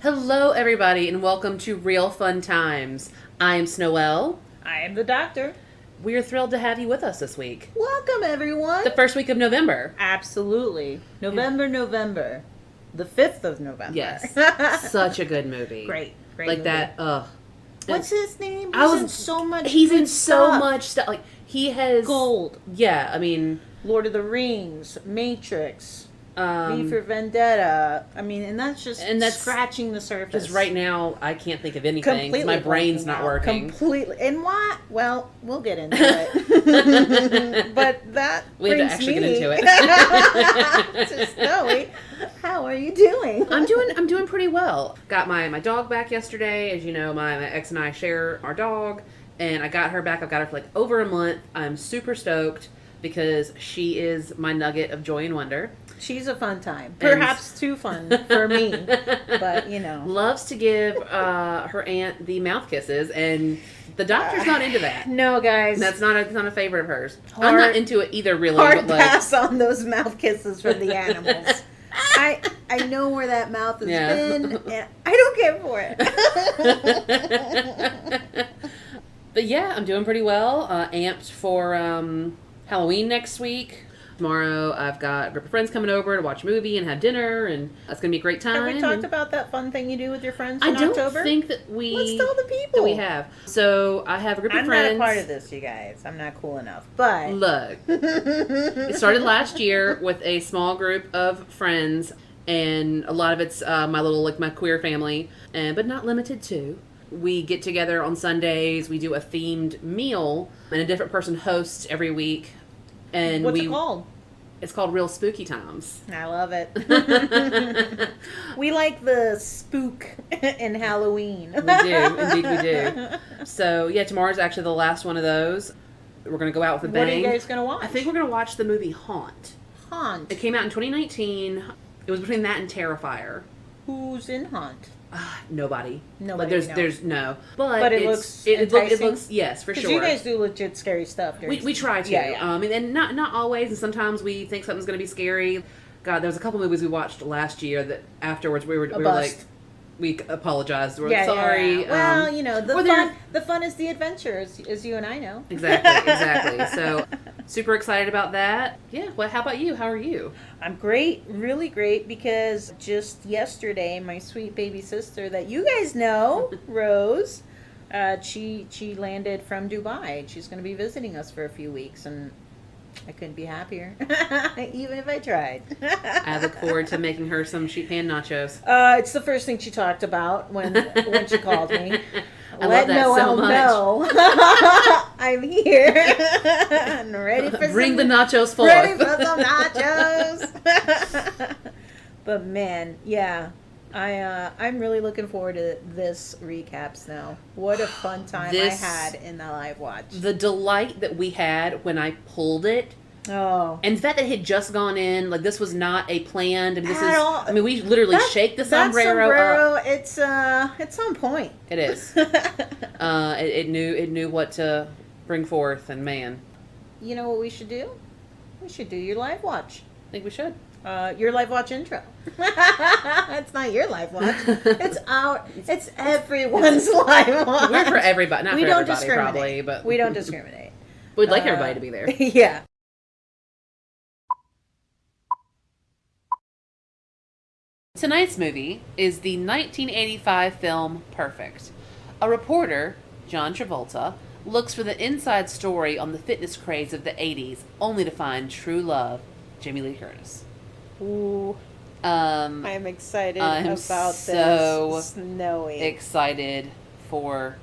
Hello, everybody, and welcome to Real Fun Times. I am Snoelle. I am the doctor. We are thrilled to have you with us this week. Welcome, everyone. The first week of November. Absolutely. November. The 5th of November. Yes. Such a good movie. Great like movie. that, What's his name? He's in so much He's good in so stuff. much stuff. Like, he has... Gold. Yeah, I mean... Lord of the Rings. Matrix. V for Um... Vendetta. I mean, and that's scratching the surface. Just right now, I can't think of anything. 'Cause my brain's not working. Completely. And why? Well, we'll get into it. But that we have to actually get into it. To Snowy, how are you doing? I'm doing pretty well. Got my dog back yesterday. As you know, my ex and I share our dog, and I got her back. I've got her for like over a month. I'm super stoked because she is my nugget of joy and wonder. She's a fun time. Perhaps too fun for me, but you know. Loves to give her aunt the mouth kisses, and the doctor's not into that. No, guys. That's not a favorite of hers. I'm not into it either, really. Hard but pass on those mouth kisses from the animals. I know where that mouth has been, and I don't care for it. But yeah, I'm doing pretty well. Amped for Halloween next week. Tomorrow, I've got a group of friends coming over to watch a movie and have dinner, and that's going to be a great time. Have we talked about that fun thing you do with your friends in October? October? I don't think that we... Let's tell the people. That we have. So, I have a group of friends. I'm not a part of this, you guys. I'm not cool enough, but... Look. It started last year with a small group of friends, and a lot of it's my queer family, but not limited to. We get together on Sundays, we do a themed meal, and a different person hosts every week. And What's it called? It's called Real Spooky Times. I love it. We like the spook in Halloween. We do. Indeed we do. So, yeah, tomorrow's actually the last one of those. We're going to go out with a bang. What are you guys going to watch? I think we're going to watch the movie Haunt. Haunt? It came out in 2019. It was between that and Terrifier. Who's in Haunt? Nobody. Nobody. There's no. But it looks enticing? It looks, yes, for sure. Because you guys do legit scary stuff. We try to. Yeah. And not always, and sometimes we think something's going to be scary. God, there was a couple movies we watched last year that afterwards we were like, we apologized. We're like, sorry. Yeah. Well, you know, the fun is the adventure, as you and I know. Exactly. So, super excited about that. Yeah. Well, how about you? How are you? I'm great, really great, because just yesterday, my sweet baby sister that you guys know, Rose, she landed from Dubai. She's going to be visiting us for a few weeks, and I couldn't be happier, even if I tried. I look forward to making her some sheet pan nachos. It's the first thing she talked about when she called me. I love that so much. Know I'm here and ready for Bring the nachos forth. Ready for some nachos. But man, yeah. I'm really looking forward to this recaps now. What a fun time I had in the live watch. The delight that we had when I pulled it. Oh. And the fact that it had just gone in, like this was not a planned. All. We literally shake the sombrero up. It's on point. It is. It knew what to bring forth, and man. You know what we should do? We should do your live watch. I think we should. Your live watch intro. It's not your live watch. It's everyone's live watch. We're for everybody, not we for don't everybody, discriminate. probably, but we don't discriminate. We'd like everybody to be there. Yeah. Tonight's movie is the 1985 film Perfect. A reporter, John Travolta, looks for the inside story on the fitness craze of the 80s, only to find true love, Jamie Lee Curtis. Ooh. I'm excited about this. Snowy. Excited for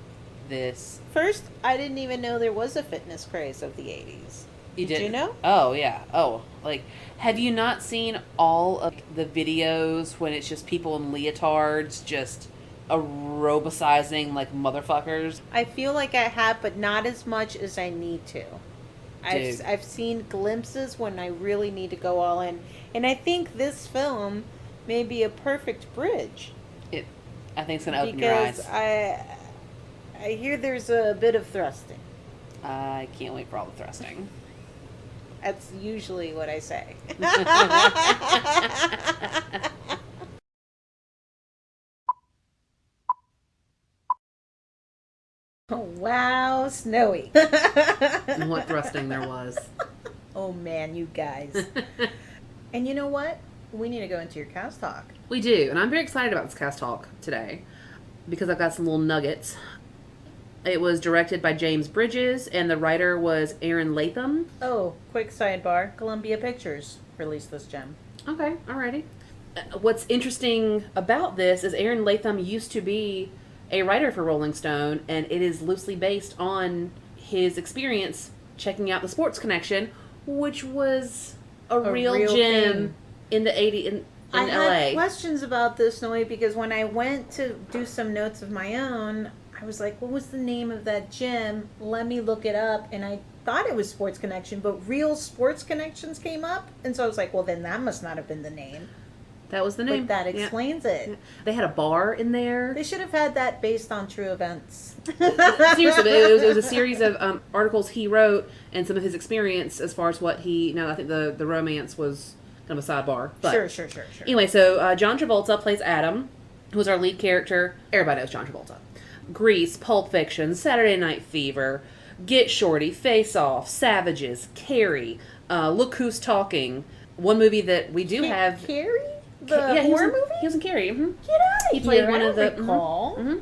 this. First, I didn't even know there was a fitness craze of the 80s. Did you know? Oh, yeah. Oh, like, have you not seen all of the videos when it's just people in leotards just aerobicizing like motherfuckers? I feel like I have, but not as much as I need to. I've seen glimpses when I really need to go all in. And I think this film may be a perfect bridge. I think it's going to open your eyes. Because I hear there's a bit of thrusting. I can't wait for all the thrusting. That's usually what I say. Oh, wow, snowy. And what thrusting there was. Oh man, you guys. And you know what? We need to go into your cast talk. We do, and I'm very excited about this cast talk today because I've got some little nuggets. It was directed by James Bridges, and the writer was Aaron Latham. Oh, quick sidebar. Columbia Pictures released this gem. Okay, alrighty. What's interesting about this is Aaron Latham used to be a writer for Rolling Stone, and it is loosely based on his experience checking out the Sports Connection, which was a real gem thing. in the 80s in I LA. had questions about this, Noe, because when I went to do some notes of my own, I was like, what was the name of that gym? Let me look it up. And I thought it was Sports Connection, but Real Sports Connections came up. And so I was like, well, then that must not have been the name. That was the name. But that explains it. Yeah. They had a bar in there. They should have had that based on true events. Seriously, it was a series of articles he wrote and some of his experience as far as what he... Now, I think the romance was kind of a sidebar. But Sure. Anyway, so John Travolta plays Adam, who's our lead character. Everybody knows John Travolta. Grease, Pulp Fiction, Saturday Night Fever, Get Shorty, Face Off, Savages, Carrie, Look Who's Talking. One movie that we do have... Carrie? The horror movie? He was in Carrie. Mm-hmm. Get out of He played here. one of the... recall. Mm-hmm.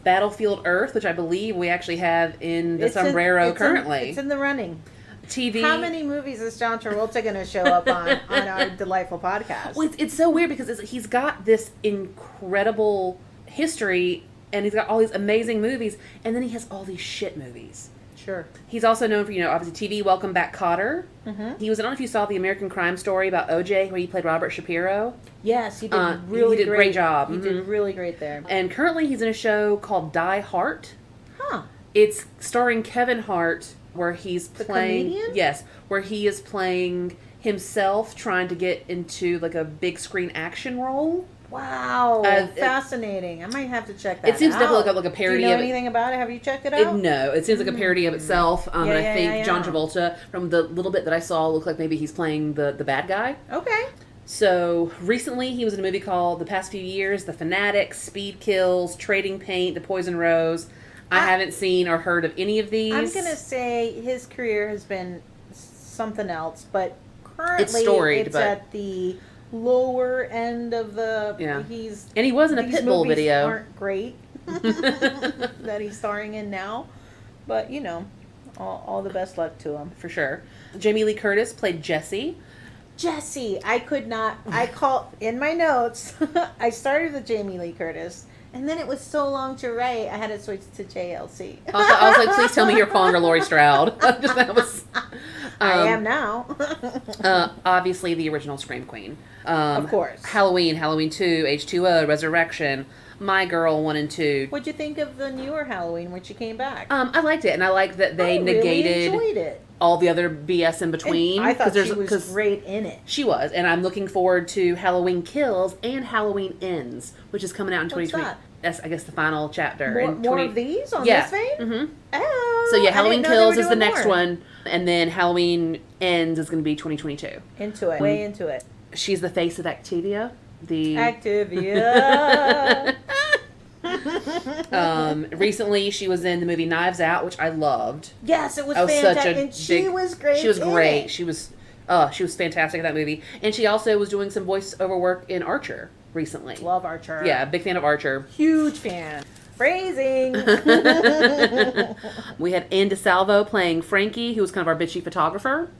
Battlefield Earth, which I believe we actually have in the sombrero currently. It's in the running. TV. How many movies is John Travolta going to show up on our delightful podcast? Well, it's so weird because he's got this incredible history and he's got all these amazing movies and then he has all these shit movies. Sure. He's also known for, obviously TV Welcome Back, Kotter. Mm-hmm. He was, I don't know if you saw the American Crime Story about OJ where he played Robert Shapiro. Yes, he did he did a great job. He did really great there. And currently he's in a show called Die Hart. Huh. It's starring Kevin Hart where he's playing... comedian? Yes, where he is playing himself trying to get into like a big screen action role. Wow, fascinating. I might have to check that out. It seems definitely like a parody Do you know of anything about it? Have you checked it out? No, it seems like a parody of itself. And I think John yeah. Travolta, from the little bit that I saw, looked like maybe he's playing the bad guy. Okay. So, recently he was in a movie called, the past few years, The Fanatics, Speed Kills, Trading Paint, The Poison Rose. I haven't seen or heard of any of these. I'm going to say his career has been something else, but currently it's storied, it's at the lower end of the... Yeah. He's, and he was in a Pitbull video. Aren't great that he's starring in now, but all the best luck to him For sure. Jamie Lee Curtis played Jessie. I could not. I call in my notes. I started with Jamie Lee Curtis, and then it was so long to write. I had to switch to JLC. I was like, please tell me you're calling her Laurie Stroud. That was. I am now. Obviously, the original Scream Queen. Of course. Halloween 2, H2O, Resurrection, My Girl 1 and 2. What'd you think of the newer Halloween when she came back? I liked it, and I liked that they negated really enjoyed it. all the other BS in between. And I thought she was great in it. She was, and I'm looking forward to Halloween Kills and Halloween Ends, which is coming out in 2020. That? That's, I guess, the final chapter. More of these on this vein? Mm-hmm. Oh, so yeah, Halloween Kills is the next more. one, and then Halloween Ends is going to be 2022. Into it, way into it. She's the face of Activia. Activia. Recently, she was in the movie Knives Out, which I loved. Yes, it was fantastic, and she was great. She was great. She was fantastic in that movie, and she also was doing some voiceover work in Archer recently. Love Archer. Yeah, big fan of Archer. Huge fan. Phrasing. We had Ann DeSalvo playing Frankie, who was kind of our bitchy photographer.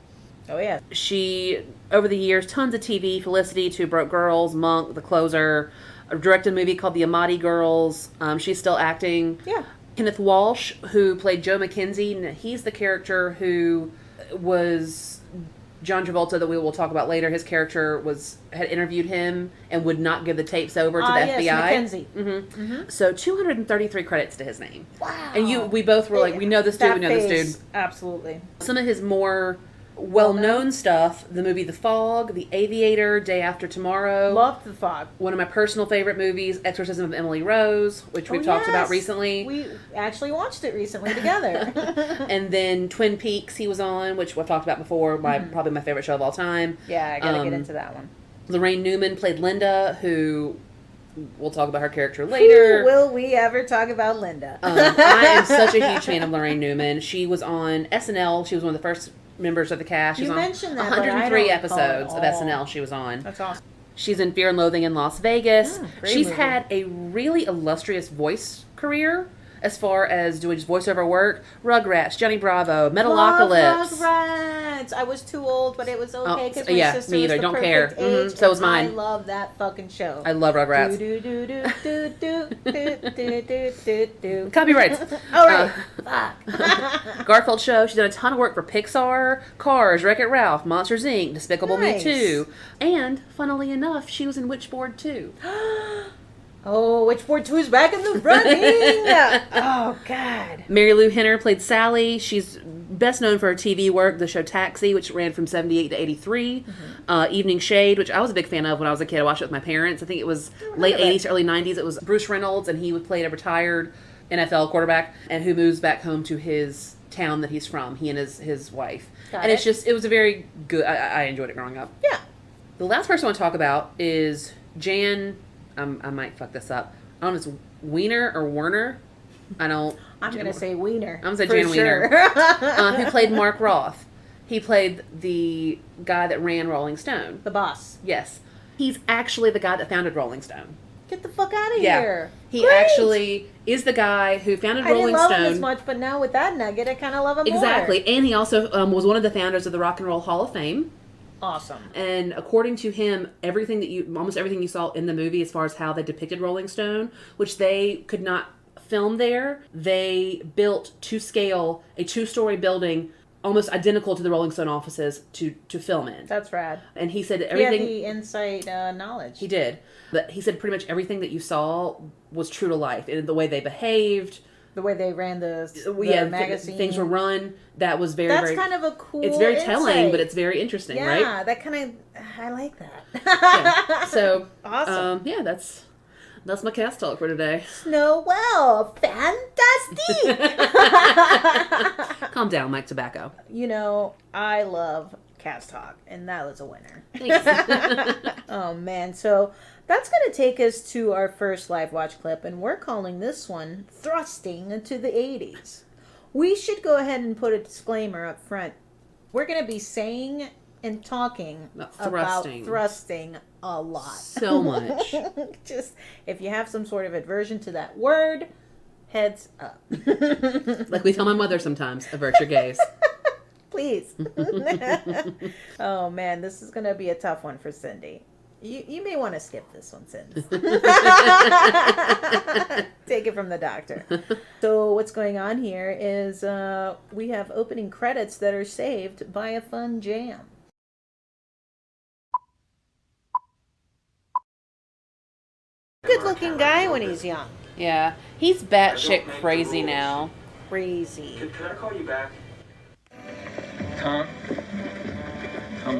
Oh, yeah. She, over the years, tons of TV, Felicity, Two Broke Girls, Monk, The Closer, directed a movie called The Amati Girls. She's still acting. Yeah. Kenneth Walsh, who played Joe McKenzie, he's the character who was John Travolta that we will talk about later. His character had interviewed him and would not give the tapes over to the FBI. Yes, McKenzie. Mm-hmm. Mm-hmm. So 233 credits to his name. Wow. And we both were like, we know this dude, we know this dude. Absolutely. Some of his more well-known stuff, the movie The Fog, The Aviator, Day After Tomorrow. Loved The Fog. One of my personal favorite movies, Exorcism of Emily Rose, which we've talked about recently. We actually watched it recently together. And then Twin Peaks he was on, which we've talked about before, probably my favorite show of all time. Yeah, I gotta get into that one. Lorraine Newman played Linda, who we'll talk about her character later. Will we ever talk about Linda? I am such a huge fan of Lorraine Newman. She was on SNL. She was one of the first members of the cast. She You was on mentioned that, 103 but I don't episodes of recall. SNL she was on. That's awesome. She's in Fear and Loathing in Las Vegas. Great She's movie. had a really illustrious voice career as far as doing just voiceover work. Rugrats, Johnny Bravo, Metalocalypse. Love Rugrats. I was too old, but it was okay because my yeah, sister me was either. the Don't perfect care. age, So was and I mine. love that fucking show. I love Rugrats. Do do do do do do do do do do. Copyrights. All right. Fuck. Garfield Show. She's done a ton of work for Pixar, Cars, Wreck-It Ralph, Monsters Inc., Despicable Nice. Me 2. And, funnily enough, she was in Witchboard 2. Oh, Witchboard 2 is back in the running. Oh, God. Mary Lou Henner played Sally. She's best known for her TV work, the show Taxi, which ran from 78 to 83. Evening Shade, which I was a big fan of when I was a kid. I watched it with my parents. I think it was late 80s to early 90s. It was Bruce Reynolds, and he played a retired NFL quarterback and who moves back home to his town that he's from, he and his wife. Got and it. it's just, it was a very good, I enjoyed it growing up. Yeah. The last person I want to talk about is Jan, I might fuck this up. I don't know if it's Wiener or Werner. I'm going to say Wiener. I'm going to say for Jan sure. Wiener. Who played Mark Roth. He played the guy that ran Rolling Stone. The boss. Yes. He's actually the guy that founded Rolling Stone. Get the fuck out of Yeah. here. He Great. actually is the guy who founded I Rolling didn't love Stone. him as much, but now with that nugget, I kind of love him Exactly. And he also was one of the founders of the Rock and Roll Hall of Fame. more. Awesome. And according to him, almost everything you saw in the movie as far as how they depicted Rolling Stone, which they could not film there, they built to scale a 2-story building almost identical to the Rolling Stone offices to film in. That's rad. And he said that He had everything... the insight knowledge. He did. But he said pretty much everything that you saw was true to life. And the way they behaved... The way they ran the magazine. Things were run. That was very, That's very... kind of a cool It's very telling, insight. but it's very interesting, yeah, right? Yeah, that kind of... I like that. Yeah. So, awesome. Yeah, that's my cast talk for today. Well, fantastic! Calm down, Mike Tobacco. You know, I love cast talk, and that was a winner. Thanks. Oh, man. So that's going to take us to our first live watch clip, and we're calling this one Thrusting into the 80s. We should go ahead and put a disclaimer up front. We're going to be saying and talking about thrusting a lot. So much. Just, if you have some sort of aversion to that word, heads up. Like we tell my mother sometimes, avert your gaze. Please. Oh, man, this is going to be a tough one for Cindy. You may want to skip this one, Cindy. Take it from the doctor. So what's going on here is we have opening credits that are saved by a fun jam. Good-looking guy when he's young. Yeah, he's batshit crazy now. Crazy. Can I call you back? Tom,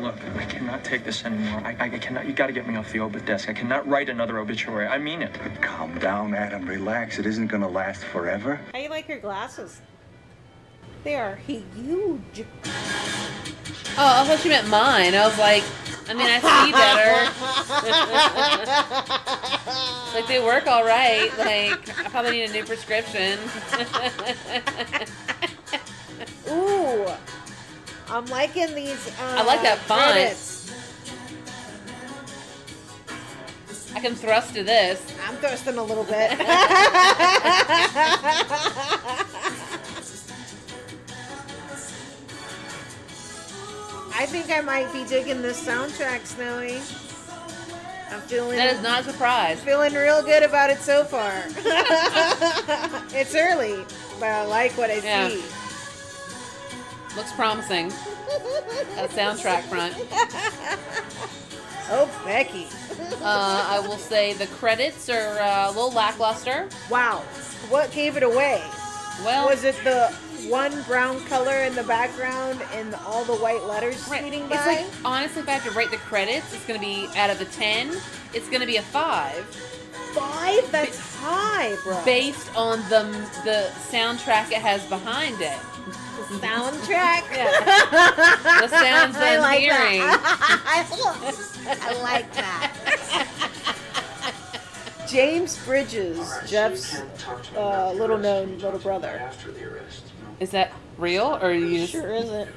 look, I cannot take this anymore. I cannot, you gotta get me off the obit desk. I cannot write another obituary. I mean it. Calm down, Adam. Relax. It isn't gonna last forever. How you like your glasses? They are huge. Oh, I thought you meant mine. I was like, I mean, I see better. Like, they work all right. Like, I probably need a new prescription. Ooh. I'm liking these I like that font. credits. I can thrust to this. I'm thirsting a little bit. I think I might be digging this soundtrack, Snowy. I'm feeling That is not a surprise. feeling real good about it so far. It's early, but I like what I Yeah. see. Looks promising. A soundtrack front. Oh, Becky. I will say the credits are a little lackluster. Wow. What gave it away? Well, Was it the one brown color in the background and all the white letters right. speeding by? It's like, honestly, if I have to rate the credits, it's going to be, out of the 10, it's going to be a 5. 5? That's high, bro. Based on the soundtrack it has behind it. The soundtrack? Yeah. The sounds that I'm like hearing. That. I like that. James Bridges, Jeff's little-known little brother. Is that real, or are you just... Sure isn't.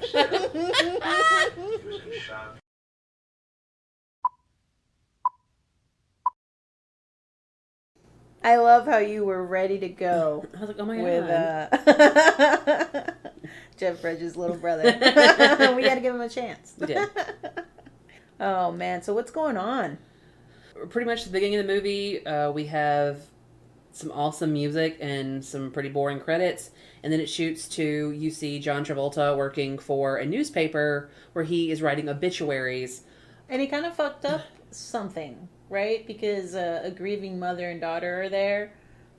I love how you were ready to go I was like, oh my with God. Jeff Bridges' little brother. We got to give him a chance. We did. Oh, man. So what's going on? Pretty much at the beginning of the movie, we have some awesome music and some pretty boring credits. And then it shoots to, you see John Travolta working for a newspaper where he is writing obituaries. And he kind of fucked up something, right? Because a grieving mother and daughter are there.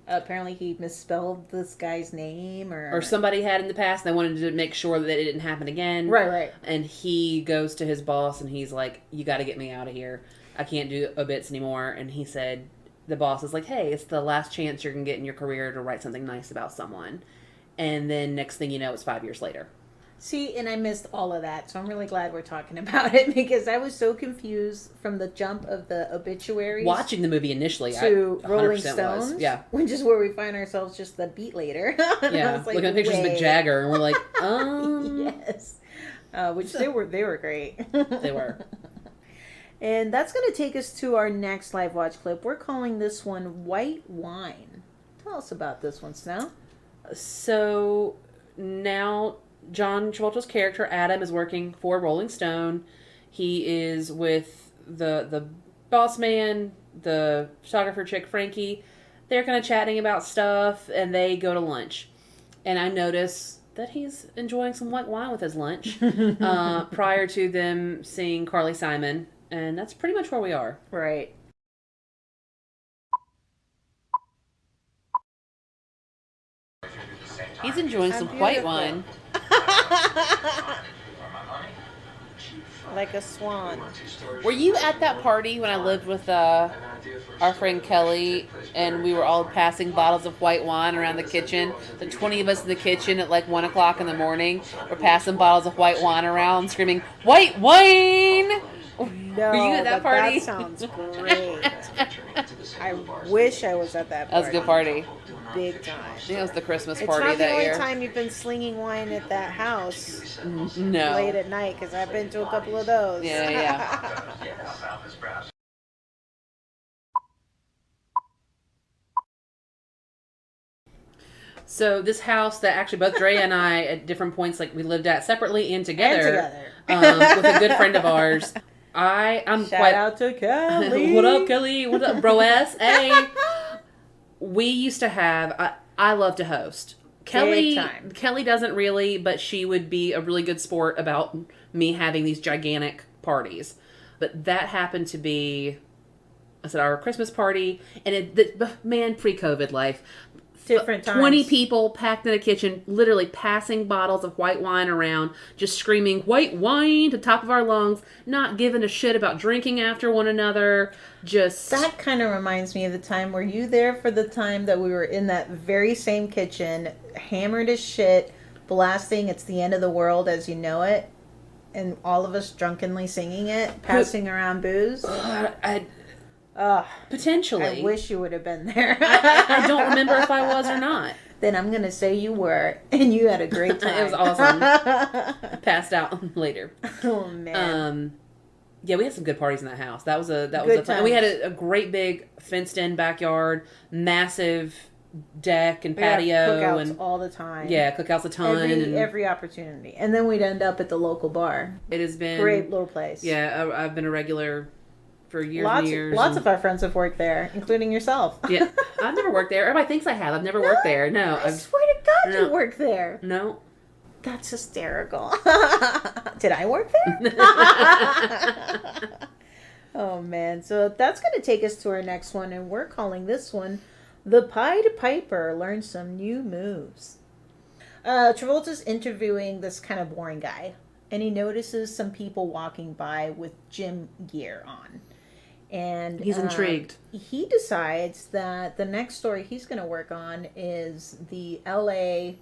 Apparently he misspelled this guy's name or somebody had in the past, and they wanted to make sure that it didn't happen again. Right. And he goes to his boss and he's like, you got to get me out of here. I can't do obits anymore. And he said, the boss is like, hey, it's the last chance you're going to get in your career to write something nice about someone. And then next thing you know, it's 5 years later. See, and I missed all of that, so I'm really glad we're talking about it because I was so confused from the jump of the obituaries. Watching the movie initially, to I 100% Rolling Stones, was. Yeah. Which is where we find ourselves just the beat later. Yeah, like, looking at pictures of Mick Jagger, and we're like, yes. Which they were great. They were. And that's going to take us to our next live watch clip. We're calling this one White Wine. Tell us about this one, Snow. So now John Travolta's character Adam is working for Rolling Stone. He is with the boss man, the photographer chick Frankie. They're kind of chatting about stuff, and they go to lunch. And I notice that he's enjoying some white wine with his lunch prior to them seeing Carly Simon, and that's pretty much where we are. Right. He's enjoying some white wine. Like a swan. Were you at that party when I lived with our friend Kelly, and we were all passing bottles of white wine around the kitchen? The 20 of us in the kitchen at like 1 o'clock in the morning were passing bottles of white wine around, screaming, "White wine!" No, were you at that party? That sounds great. I wish I was at that party. That was a good party. Big time. I think it was the Christmas It's party not the that only year. time you've been slinging wine at that house No. late at night, because I've been to a couple of those. Yeah. So this house that actually both Drea and I at different points, like we lived at separately and together. With a good friend of ours. I'm Shout quite out to Kelly. What up, Kelly? What up, bro ass? Hey. We used to have I love to host. Big time. Kelly doesn't really, but she would be a really good sport about me having these gigantic parties. But that happened to be, I said, our Christmas party, and man, pre-COVID life. Different times. 20 people packed in a kitchen, literally passing bottles of white wine around, just screaming white wine to the top of our lungs, not giving a shit about drinking after one another. Just That kind of reminds me of the time. Were you there for the time that we were in that very same kitchen, hammered as shit, blasting "It's the End of the World as You Know It," and all of us drunkenly singing it, passing around booze? Potentially. I wish you would have been there. I don't remember if I was or not. Then I'm going to say you were, and you had a great time. It was awesome. Passed out later. Oh, man. Yeah, we had some good parties in that house. That was a Good fun. And we had times. a great big fenced-in backyard, massive deck and We had patio, cookouts and all the time. cookouts a ton. and Every opportunity. And then we'd end up at the local bar. it has been Great little place. Yeah, I've been a regular for years and years. Lots of our friends have worked there, including yourself. Yeah, I've never worked there. Everybody thinks I have. I've never worked there. No, I swear to God, No. you worked there. No. That's hysterical. Did I work there? Oh, man. So that's going to take us to our next one, and we're calling this one The Pied Piper Learned Some New Moves. Travolta's interviewing this kind of boring guy, and he notices some people walking by with gym gear on. And He's intrigued. He decides that the next story he's going to work on is the LA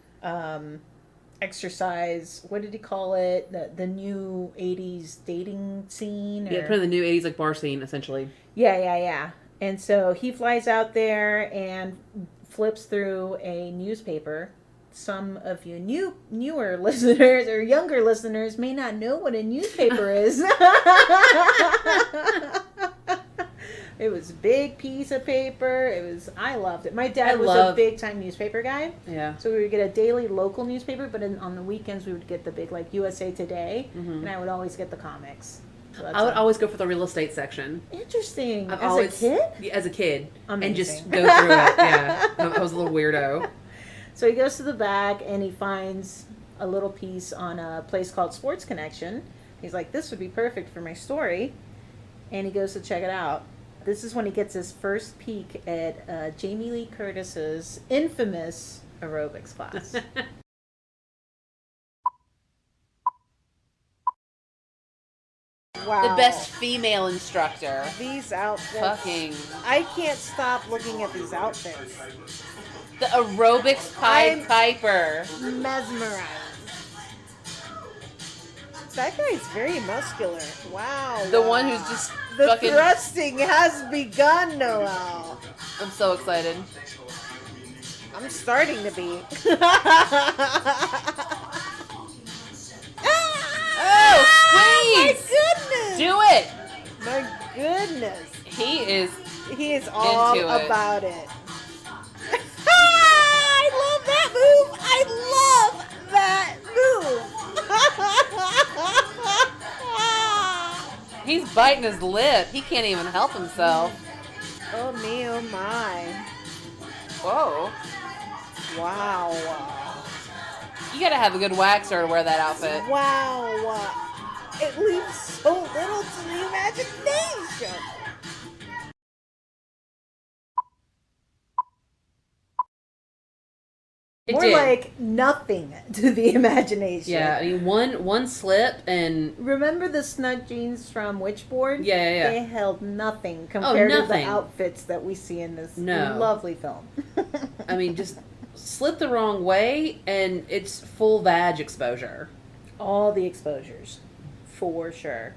exercise. What did he call it? The new 80s dating scene? Yeah, kind of the new 80s like bar scene, essentially. Yeah. And so he flies out there and flips through a newspaper. Some of you newer listeners or younger listeners may not know what a newspaper is. It was a big piece of paper. I loved it. My dad was a big time newspaper guy. Yeah. So we would get a daily local newspaper, but on the weekends we would get the big like USA Today, and I would always get the comics. So I would always go for the real estate section. Interesting. A kid? Yeah, as a kid. Amazing. And just go through it. Yeah. I was a little weirdo. So he goes to the back and he finds a little piece on a place called Sports Connection. He's like, this would be perfect for my story. And he goes to check it out. This is when he gets his first peek at Jamie Lee Curtis's infamous aerobics class. Wow. The best female instructor. These outfits. Fucking. I can't stop looking at these outfits. The aerobics Pied I'm- Piper. Mesmerized. That guy's very muscular. Wow. The wow. one who's just The fucking. thrusting has begun, Noel. I'm so excited. I'm starting to be. Oh, My squeeze! goodness. Do it! My goodness. He is He is all into it. about it. I love that move. I love that move. He's biting his lip. He can't even help himself. Oh me, oh my. Whoa. Wow. You gotta have a good waxer to wear that outfit. Wow. It leaves so little to the imagination. It More did. like nothing to the imagination. Yeah, I mean, one slip and Remember the snug jeans from Witchboard? Yeah. They held nothing compared to the nothing. outfits that we see in this No. lovely film. I mean, just slip the wrong way and it's full vag exposure. All the exposures, for sure.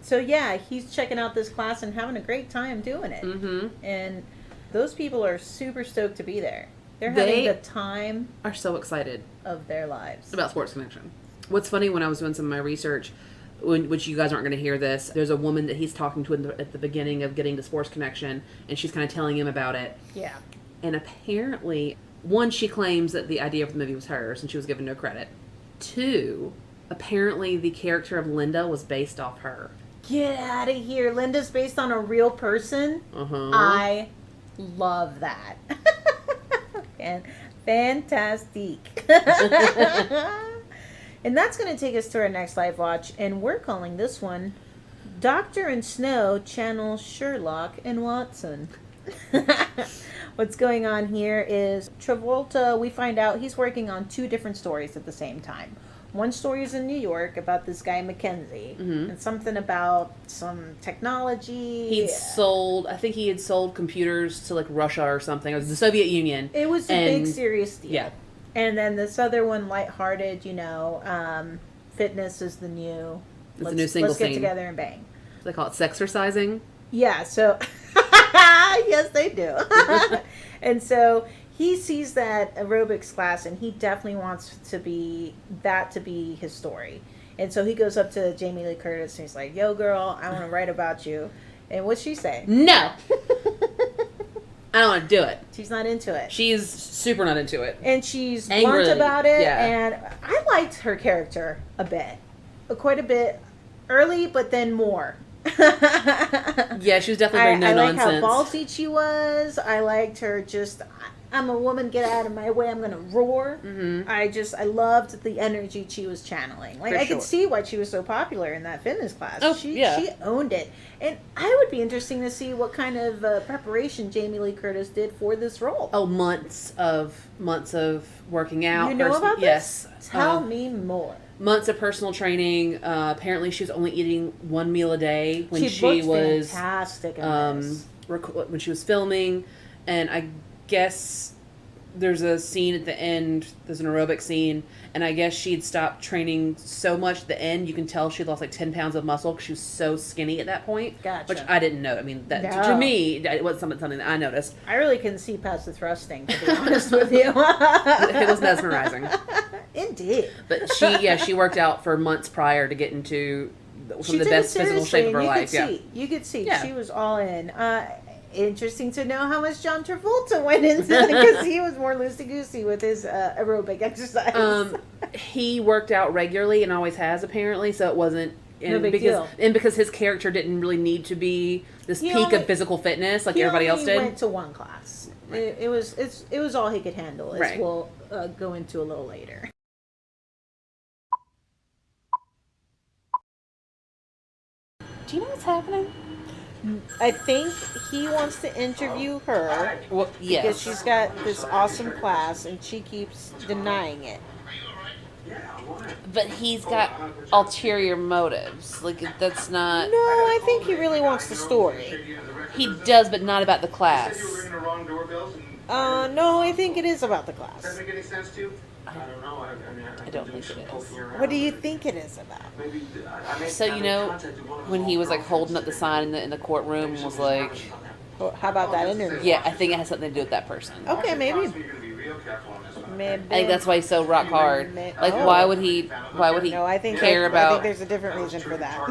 So yeah, he's checking out this class and having a great time doing it. Mm-hmm. And those people are super stoked to be there. They're They- having the time Are so excited of their lives. about Sports Connection. What's funny, when I was doing some of my research, which you guys aren't going to hear this, there's a woman that he's talking to at the beginning of getting to Sports Connection, and she's kind of telling him about it. Yeah. And apparently, one, she claims that the idea of the movie was hers, and she was given no credit. Two, apparently the character of Linda was based off her. Get out of here. Linda's based on a real person. Uh-huh. I love that. And fantastic. And that's going to take us to our next live watch, and we're calling this one Doctor and Snow channels Sherlock and Watson. What's going on here is Travolta, we find out he's working on two different stories at the same time. One story is in New York about this guy Mackenzie, and something about some technology. I think he had sold computers to like Russia or something. It was the Soviet Union. It was a big serious deal. Yeah. And then this other one, lighthearted, fitness is the new. It's the new single Let's get scene. together and bang. They call it sexercising. Yeah, so yes, they do. And so he sees that aerobics class, and he definitely wants to be his story. And so he goes up to Jamie Lee Curtis, and he's like, "Yo, girl, I want to write about you." And what's she say? No, I don't want to do it. She's not into it. She's super not into it. And she's Angrily, blunt about it, yeah. and I liked her character quite a bit, early, but then more. Yeah, she was definitely very no I like how nonsense. ballsy she was. I liked her just, I'm a woman, get out of my way, I'm gonna roar. Mm-hmm. I loved the energy she was channeling. Like, For I sure. could see why she was so popular in that fitness class. Oh, she yeah. owned it. And I would be interesting to see what kind of preparation Jamie Lee Curtis did for this role. Oh, months of working out. You know about yes. this? Tell me more. Months of personal training. Apparently, she was only eating one meal a day when she looked was fantastic in this. when she was filming, and I guess there's a scene at the end. There's an aerobic scene, and I guess she'd stopped training so much at the end. You can tell she lost like 10 pounds of muscle because she was so skinny at that point. Gotcha. Which I didn't know. I mean, that No. to me, it wasn't something that I noticed. I really couldn't see past the thrusting, to be honest with you. It was mesmerizing. Indeed. But she worked out for months prior to get into some She of the took best it physical seriously, shape of her and life. You could see Yeah. she was all in. Interesting to know how much John Travolta went into because he was more loosey goosey with his aerobic exercise. He worked out regularly and always has apparently, so it wasn't. No big deal. And because his character didn't really need to be this He peak only- of physical fitness like he everybody else only did. went to one class. It was all he could handle, as Right. we'll go into a little later. Do you know what's happening? I think he wants to interview her Well, yes. because she's got this awesome class and she keeps denying it. But he's got ulterior motives. Like that's not. No, I think he really wants the story. He does, but not about the class. No, I think it is about the class. I don't think it is. What do you think it is about? So you know, when he was like holding up the sign in the courtroom and was like, Well, how about that interview? yeah, I think it has something to do with that person. Okay, maybe. Maybe. I think that's why he's so rock hard. Like, Oh. why would he No, I think care I about? think there's a different reason for that.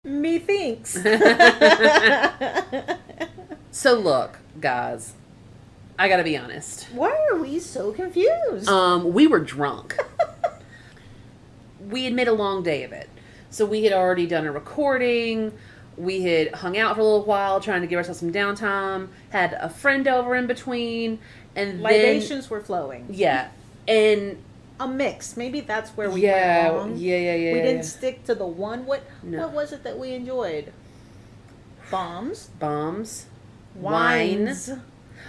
Methinks. So look, guys, I gotta be honest. Why are we so confused? We were drunk. We had made a long day of it. So we had already done a recording. We had hung out for a little while, trying to give ourselves some downtime. Had a friend over in between, and Libations were flowing. yeah, and A mix. Maybe that's where we yeah, went wrong. yeah. We didn't stick to the one. What No. was it that we enjoyed? Bombs? bombs, Wines. wine.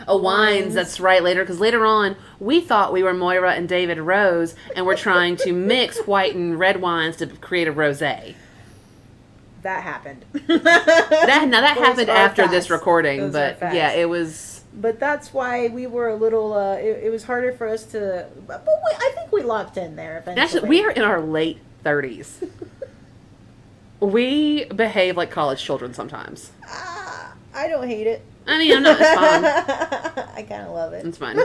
Oh, wines. That's right. Because later on, we thought we were Moira and David Rose, and we're trying to mix white and red wines to create a rosé. That happened. That Those happened are after facts. this recording, Those are but facts. yeah, it was. But that's why we were a little. It was harder for us to. But I think we locked in there eventually. Actually, we are in our late 30s. We behave like college children sometimes. I don't hate it. I mean, I'm not. It's fine. I kind of love it. It's fine.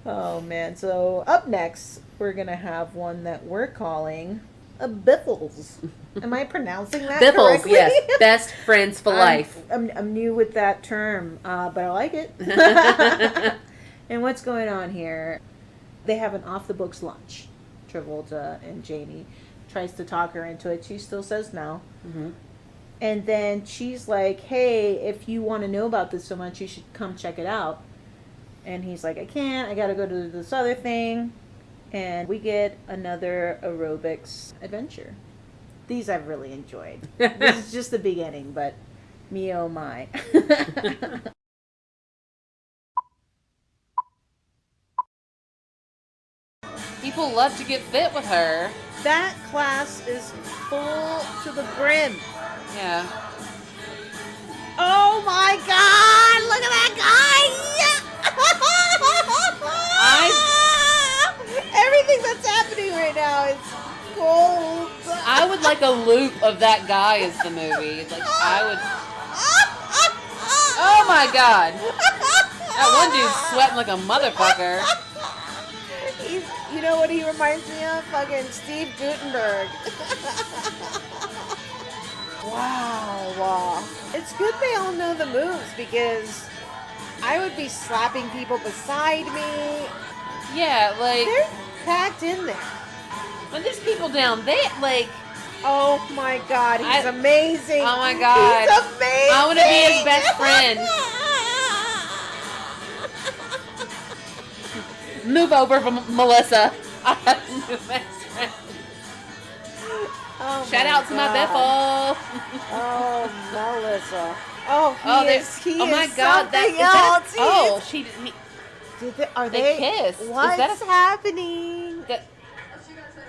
Oh man! So up next, we're gonna have one that we're calling a biffles. Am I pronouncing that Biffles, correctly? yes. Best friends for life. I'm new with that term, but I like it. And what's going on here? They have an off-the-books lunch. Travolta and Jamie tries to talk her into it. She still says no. Mm-hmm. And then she's like, hey, if you want to know about this so much, you should come check it out. And he's like, I can't. I got to go to this other thing. And we get another aerobics adventure. These I've really enjoyed. This is just the beginning, but me oh my. People love to get fit with her. That class is full to the brim. Yeah. Oh my god! Look at that guy! Everything that's happening right now is gold. I would like a loop of that guy as the movie. Like, I would. Oh my god. That one dude's sweating like a motherfucker. You know what he reminds me of? Fucking Steve Gutenberg. Wow. It's good they all know the moves because I would be slapping people beside me. Yeah, like, They're packed in there. when there's people down there, like, Oh my God, he's amazing. Oh my God. He's amazing. I want to be his best friend. Move over from Melissa. I have a new best friend. Oh Shout out to my Biffle. Oh, Melissa. Oh, he oh my is God, something else. else. She Are they they? kissed. What's happening?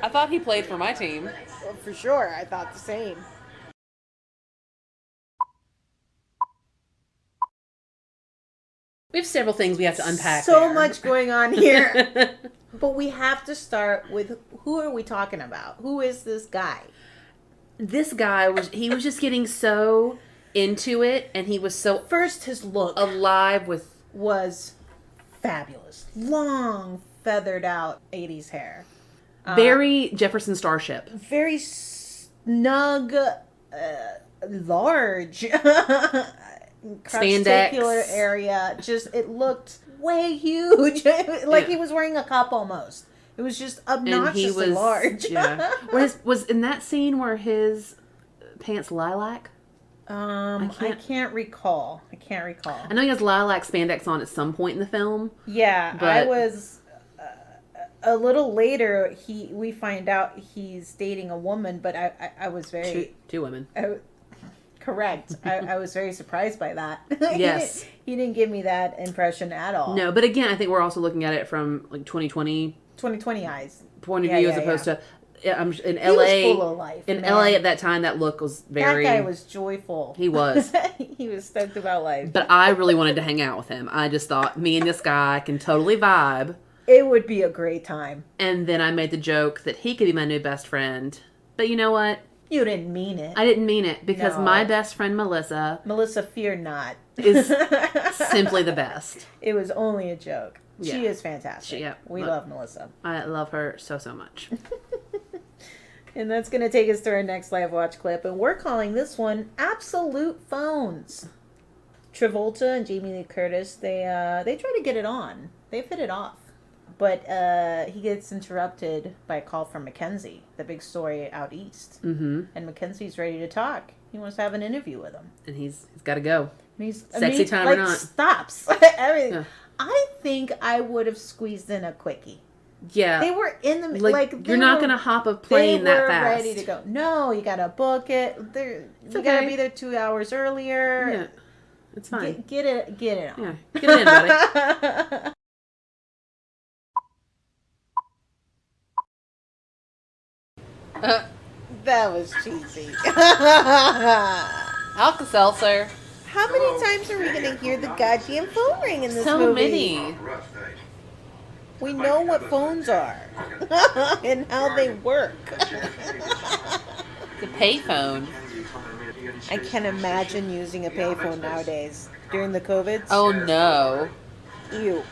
I thought he played for my team. Well, for sure, I thought the same. We have several things we have to unpack. So much going on here. But we have to start with, who are we talking about? Who is this guy? This guy was just getting so into it, and he was so First, his look alive was fabulous. Long, feathered out 80s hair. Very Jefferson Starship. Very snug, large, Spandex. crotcheticular area. Just, it looked way huge. Like he was wearing a cup almost. It was just obnoxiously large. Yeah. Was in that scene where his pants lilac? I can't recall. I know he has lilac spandex on at some point in the film. Yeah, but I was a little later. We find out he's dating a woman, but I was very two women. Correct. I was very surprised by that. Yes, he didn't give me that impression at all. No, but again, I think we're also looking at it from like 2020 eyes point of view, as opposed to in he LA. Was full of life, in man. LA at that time, that look was very. That guy was joyful. He was. He was stoked about life. But I really wanted to hang out with him. I just thought, me and this guy can totally vibe. It would be a great time. And then I made the joke that he could be my new best friend. But you know what? You didn't mean it. I didn't mean it, because No. my best friend Melissa, fear not, is simply the best. It was only a joke. Yeah. She is fantastic. We love Melissa. I love her so much. And that's going to take us to our next live watch clip. And we're calling this one Absolute Phones. Travolta and Jamie Lee Curtis, they try to get it on. They've hit it off. But he gets interrupted by a call from Mackenzie, the big story out east. Mm-hmm. And Mackenzie's ready to talk. He wants to have an interview with him. And he's got to go. And Sexy time or not. Stops everything. Yeah. I think I would have squeezed in a quickie. Yeah. They were in the you're not going to hop a plane that fast. They were ready to go. No, you got to book it. You got to be there 2 hours earlier. Yeah. It's fine. Get it on. Yeah. Get it in, buddy. That was cheesy. Alka-Seltzer. How many times are we going to hear the goddamn phone ring in this So movie? many. We know what phones are and how they work. The payphone. I can imagine using a payphone nowadays during the COVID. Oh no. Ew.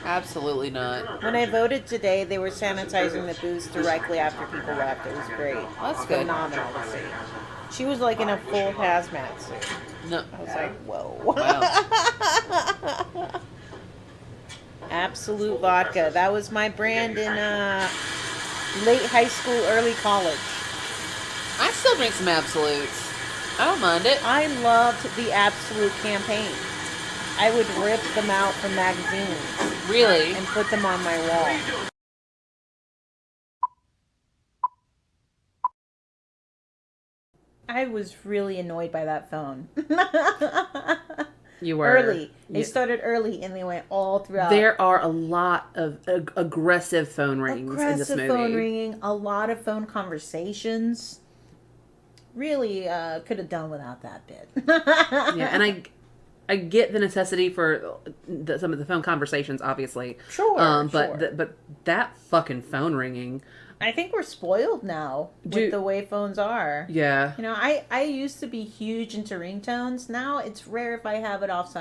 Absolutely not. When I voted today, they were sanitizing the booths directly after people left. It was great. That's good. Phenomenal to see. She was like in a full hazmat suit. No. I was like, whoa. Wow. Absolute vodka. That was my brand in late high school, early college. I still drink some Absolutes. I don't mind it. I loved the Absolute campaign. I would rip them out from magazines Really? and put them on my wall. I was really annoyed by that phone. You were. Early. They started early and they went all throughout. There are a lot of aggressive phone rings in this movie. Phone ringing, a lot of phone conversations. Really could have done without that bit. Yeah, and I get the necessity for some of the phone conversations, obviously. Sure, but that fucking phone ringing. I think we're spoiled now with the way phones are. Yeah. You know, I used to be huge into ringtones. Now it's rare if I have it off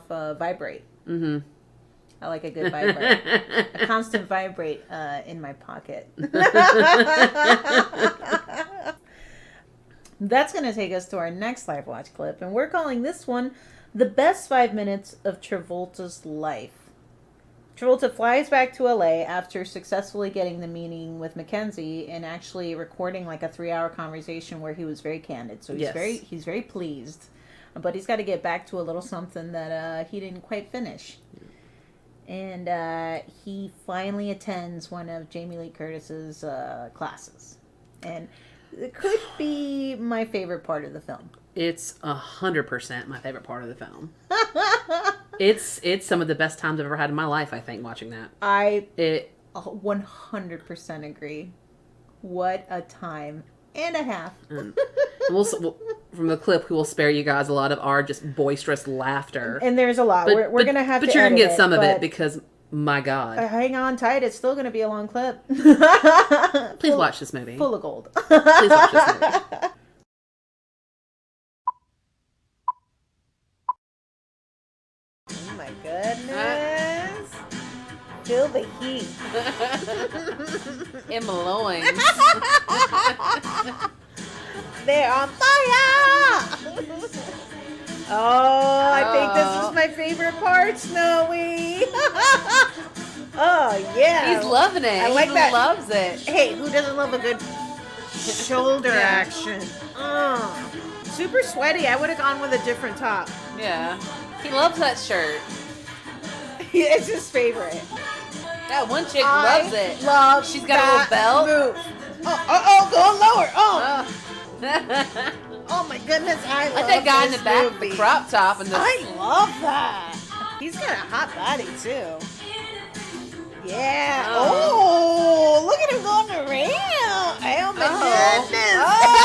vibrate. Mm-hmm. I like a good vibrate. A constant vibrate in my pocket. That's going to take us to our next live watch clip. And we're calling this one The Best 5 Minutes of Travolta's Life. Travolta flies back to LA after successfully getting the meeting with Mackenzie and actually recording like a 3-hour conversation where he was very candid. So he's very pleased, but he's got to get back to a little something that he didn't quite finish. And he finally attends one of Jamie Lee Curtis's classes, and it could be my favorite part of the film. It's 100% my favorite part of the film. It's some of the best times I've ever had in my life, I think, watching that. I 100% agree. What a time and a half. We'll, from the clip, we will spare you guys a lot of our just boisterous laughter. And there's a lot. We're going to have to But you're going to get some of but it because, my God. Hang on tight. It's still going to be a long clip. Please watch this movie. Full of gold. Please watch this movie. Oh my goodness. Feel the heat. In my loins. They're on fire! Oh, I think this is my favorite part, Snowy. Oh, yeah. He's loving it. I like that. He loves it. Hey, who doesn't love a good shoulder action? Super sweaty. I would have gone with a different top. Yeah. He loves that shirt. It's his favorite. That one chick loves it. She's got a little belt. Move. Going lower. Oh my goodness, I love like that guy in the back movie. with the crop top and the. I love that. He's got a hot body too. Yeah. Oh, look at him going around. Oh my The goodness.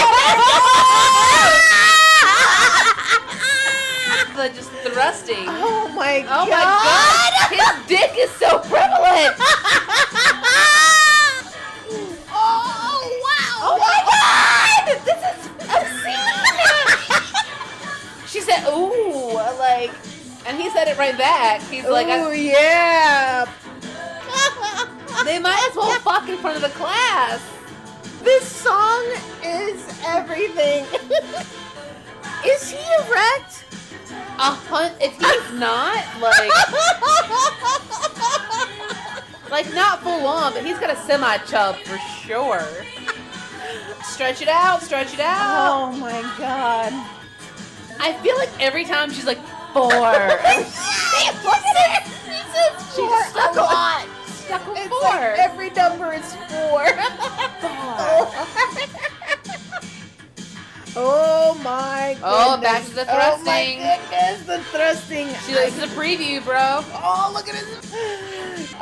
just thrusting. Oh my god. My God. His dick is so prevalent. Oh my God! This is obscene! She said, ooh, like, and he said it right back. He's like, ooh, yeah. They might as well fuck in front of the class. This song is everything. Is he erect? If he's not, like not full on, but he's got a semi-chub for sure. Stretch it out, stretch it out. Oh my god. I feel like every time she's like, 4. Look at it! She's stuck a lot. Stuck with 4. Like every number is 4. Oh my goodness. Oh, back to the thrusting. Oh my goodness, the thrusting. She likes the preview, bro. Oh, look at it.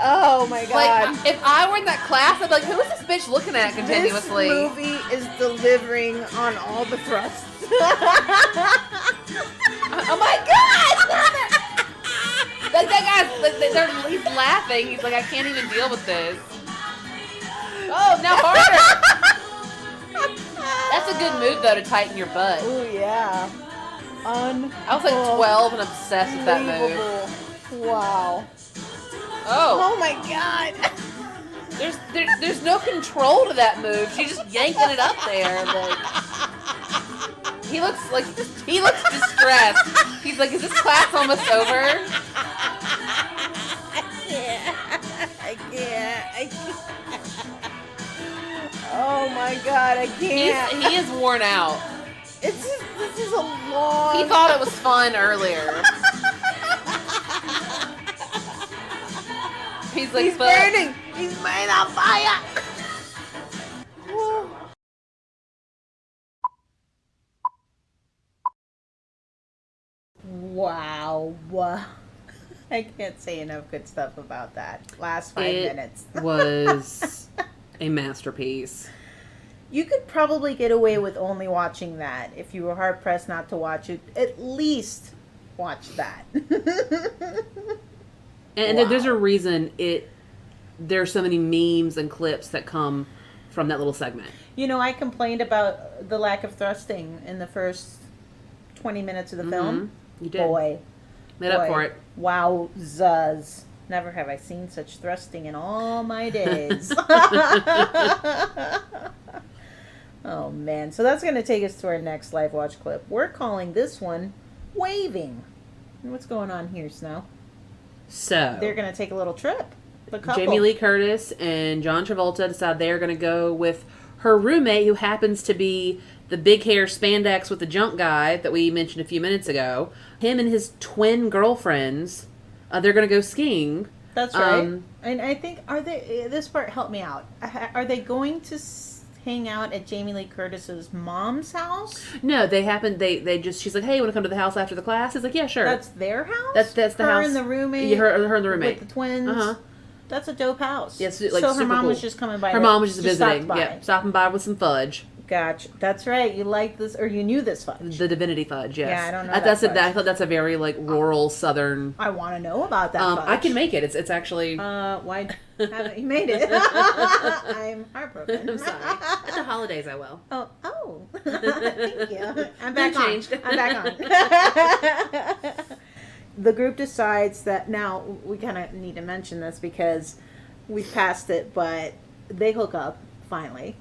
Oh my god. Like, if I were in that class, I'd be like, who is this bitch looking at continuously? This movie is delivering on all the thrusts. Oh my god! Like that guy's, he's laughing. He's like, I can't even deal with this. Oh, now harder. That's a good move, though, to tighten your butt. Oh yeah. I was like 12 and obsessed with that move. Wow. Oh my god. There's no control to that move. She's just yanking it up there. Like, he looks distressed. He's like, is this class almost over? I can't. Oh my god, I can't. He is worn out. This is a long. He thought it was fun earlier. He's like, burning. He's made on fire. Wow. I can't say enough good stuff about that. Last 5 minutes. Was a masterpiece. You could probably get away with only watching that. If you were hard pressed not to watch it, at least watch that. And there's a reason there's so many memes and clips that come from that little segment. You know, I complained about the lack of thrusting in the first 20 minutes of the film. You did. Boy. Made up for it. Wowzas. Never have I seen such thrusting in all my days. Oh, man. So that's going to take us to our next live watch clip. We're calling this one Waving. What's going on here, Snow? So They're going to take a little trip. The couple. Jamie Lee Curtis and John Travolta decide they're going to go with her roommate, who happens to be the big hair spandex with the junk guy that we mentioned a few minutes ago. Him and his twin girlfriends, they're going to go skiing. That's right. And I think, this part helped me out. Are they going to hang out at Jamie Lee Curtis's mom's house? No, they just, she's like, hey, you want to come to the house after the class? He's like, yeah, sure. That's their house? That's the her house. And the roommate? Yeah, her and the roommate. With the twins? Uh-huh. That's a dope house. Yes, like, so her super mom cool. was just coming by. Her mom was just visiting. Stopped by. Yep, stopping by with some fudge. Gotcha. That's right. You like this, or you knew this fudge. The divinity fudge, yes. Yeah, I don't know That's that fudge. I thought that's a very like rural southern. I want to know about that fudge. I can make it. It's actually. Why haven't you made it? I'm heartbroken. I'm sorry. At the holidays, I will. Oh. Thank you. I'm back on. Changed. I'm back on. The group decides that now we kind of need to mention this because we've passed it, but they hook up finally.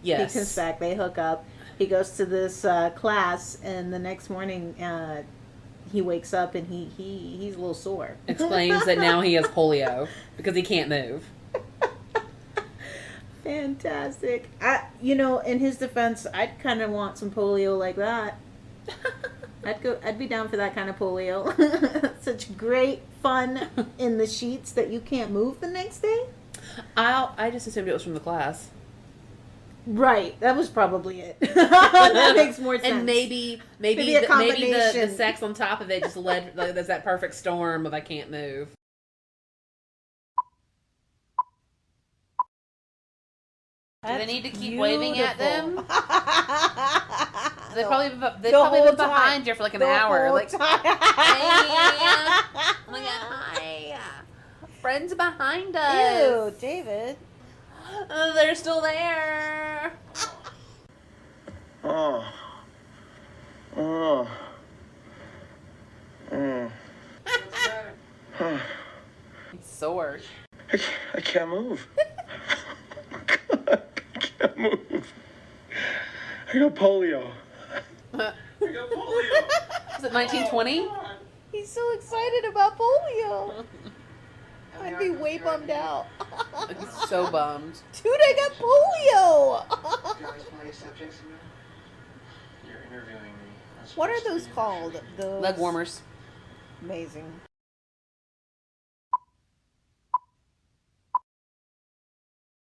Yes. He comes back. They hook up. He goes to this class, and the next morning he wakes up and he's a little sore. Explains that now he has polio because he can't move. Fantastic. In his defense, I'd kind of want some polio like that. I'd be down for that kind of polio. Such great fun in the sheets that you can't move the next day. I just assumed it was from the class. Right, that was probably it. That makes more sense. And maybe a the combination. sex on top of it just led. Like, there's that perfect storm of I can't move. Do they need to keep waving at them? They've probably been behind you for like an hour. Like, hey, oh my God, hi. Friends behind us. Ew, David. They're still there. Oh. He's sore. I can't move. God, I can't move. I got polio. Was it 1920? He's so excited about polio. I'd be way bummed out. He's so bummed. Dude, I got polio. You're interviewing me. What are those called? Those Leg warmers. Amazing.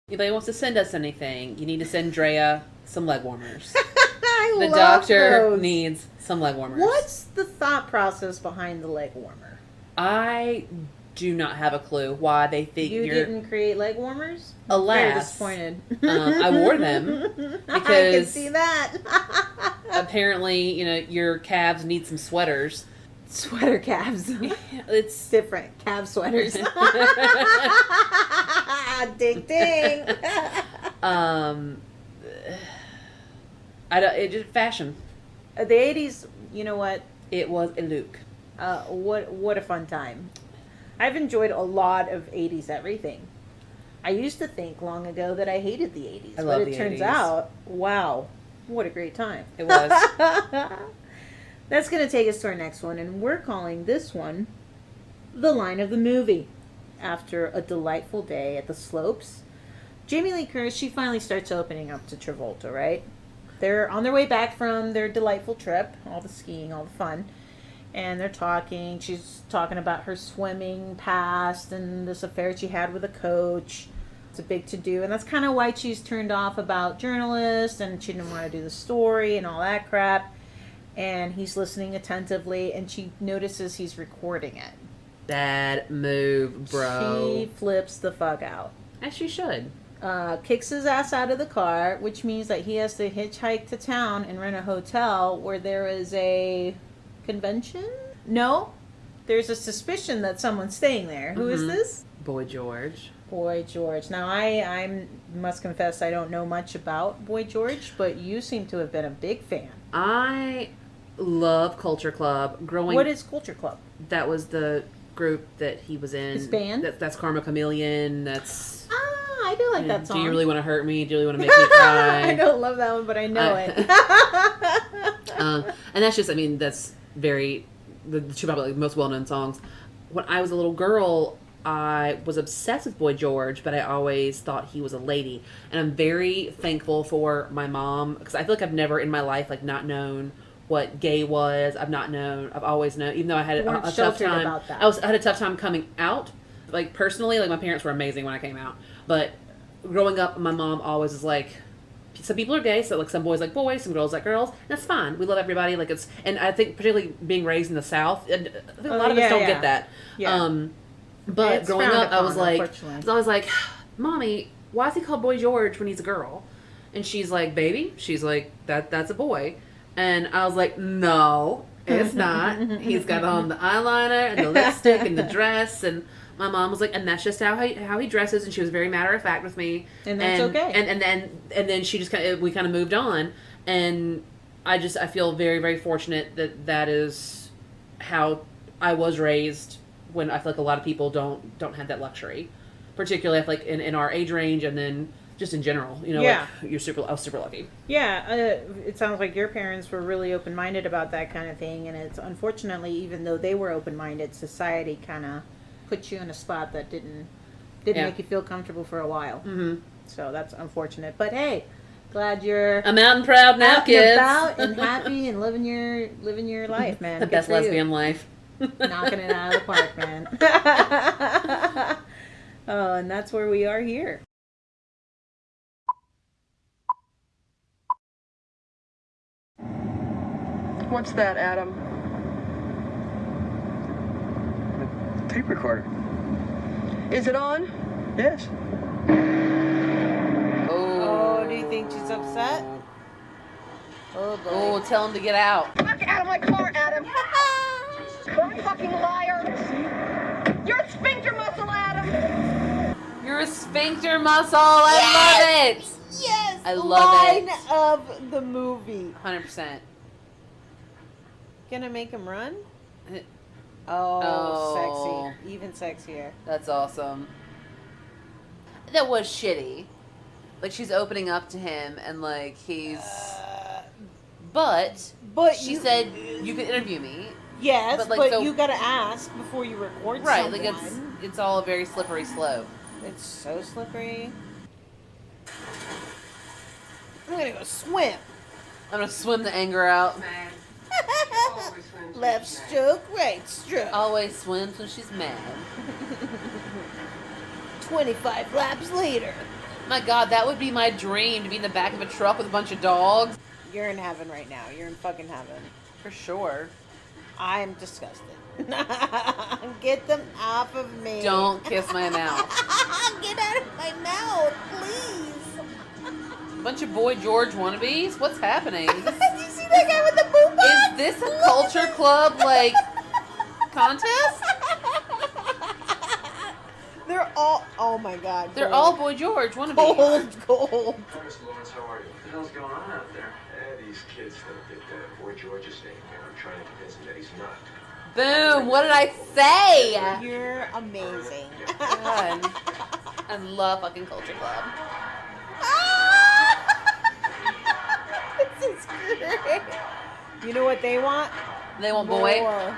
Anybody wants to send us anything, you need to send Drea some leg warmers. I The love doctor those. needs some leg warmers. What's the thought process behind the leg warmer? I do not have a clue why they figure. You didn't create leg warmers? Alas. Very disappointed. I wore them I can because see that. apparently, your calves need some sweaters. Sweater calves. It's Different calf sweaters. Ding ding. it just fashion. The 80s, you know what? It was a look. What a fun time. I've enjoyed a lot of 80s everything. I used to think long ago that I hated the 80s. I love but the it turns 80s. out, wow, what a great time. It was. That's going to take us to our next one, and we're calling this one The Line of the Movie. After a delightful day at the slopes, Jamie Lee Curtis, she finally starts opening up to Travolta, right? They're on their way back from their delightful trip, all the skiing, all the fun, and they're talking. She's talking about her swimming past and this affair she had with a coach. It's a big to-do, and that's kind of why she's turned off about journalists, and she didn't want to do the story and all that crap. And he's listening attentively, and she notices he's recording it. Bad move, bro. She flips the fuck out. As she should. Kicks his ass out of the car, which means that he has to hitchhike to town and rent a hotel where there is a convention? No, there's a suspicion that someone's staying there. Who is this? Boy George. Boy George. Now, I must confess I don't know much about Boy George, but you seem to have been a big fan. I love Culture Club. What is Culture Club? That was the group that he was in. His band? That's Karma Chameleon. That's... I do like that song. Do you really want to hurt me? Do you really want to make me cry? I don't love that one, but I know it. And that's just, that's very... The two probably most well-known songs. when I was a little girl, I was obsessed with Boy George, but I always thought he was a lady. And I'm very thankful for my mom, because I feel like I've never in my life, like, not known what gay was. I've always known, even though I had You weren't a tough sheltered time. about that. I had a tough time coming out. Like, personally, like, my parents were amazing when I came out. But growing up, my mom always was like, some people are gay, so like some boys like boys, some girls like girls. That's fine. We love everybody. Like it's, and I think particularly being raised in the South, and I think a lot of us don't get that. Yeah. But It's growing frowned up, I was upon, like, unfortunately. Mommy, why is he called Boy George when he's a girl? And she's like, baby, she's like, that's a boy. And I was like, no, it's not. He's got on the eyeliner and the lipstick and the dress, and my mom was like, and that's just how he dresses, and she was very matter of fact with me, And that's okay. And then she just we kind of moved on, and I feel very, very fortunate that is how I was raised. When I feel like a lot of people don't have that luxury, particularly I feel like in our age range, and then just in general, you know, Yeah. like I was super lucky. Yeah, it sounds like your parents were really open-minded about that kind of thing, and it's unfortunately, even though they were open-minded, society kind of put you in a spot that didn't Yeah. make you feel comfortable for a while. Mm-hmm. So that's unfortunate. But hey, glad you're I'm out and proud now, out and kids. about and happy and living your life, man. The Good best for you. lesbian life. Knocking it out of the park, man. Oh, and that's where we are here. What's that, Adam? Tape recorder. Is it on? Yes. Oh, do you think she's upset? Oh, boy. Oh, tell him to get out. Fuck out of my car, Adam! You're a fucking liar! You're a sphincter muscle, Adam! You're a sphincter muscle. I love it. Yes! I love line it. of the movie. 100%. Gonna make him run? Oh. Oh, sexy. Even sexier. That's awesome. That was shitty. Like, she's opening up to him, and like he's. But she said you can interview me. Yes, But, but, like, so- you gotta ask before you record Right, someone. like it's all a very slippery slope. It's so slippery. I'm gonna go swim. I'm gonna swim the anger out. Left stroke, right stroke. Always swims when she's mad. 25 laps later. My God, that would be my dream, to be in the back of a truck with a bunch of dogs. You're in heaven right now. You're in fucking heaven. For sure. I'm disgusted. Get them off of me. Don't kiss my mouth. Get out of my mouth, please. Bunch of Boy George wannabes? What's happening? Did you see that guy with the boom box? Is this a culture club, like, contest? They're all. Oh my God. They're gold. all Boy George wannabes. Gold. Mr. Lawrence, how are you? What the hell's going on out there? These kids think that Boy George is staying here. I'm trying to convince them that he's not. Boom! What did I say? You're amazing. God. I love fucking culture club. This is great. You know what they want? They want boy. More.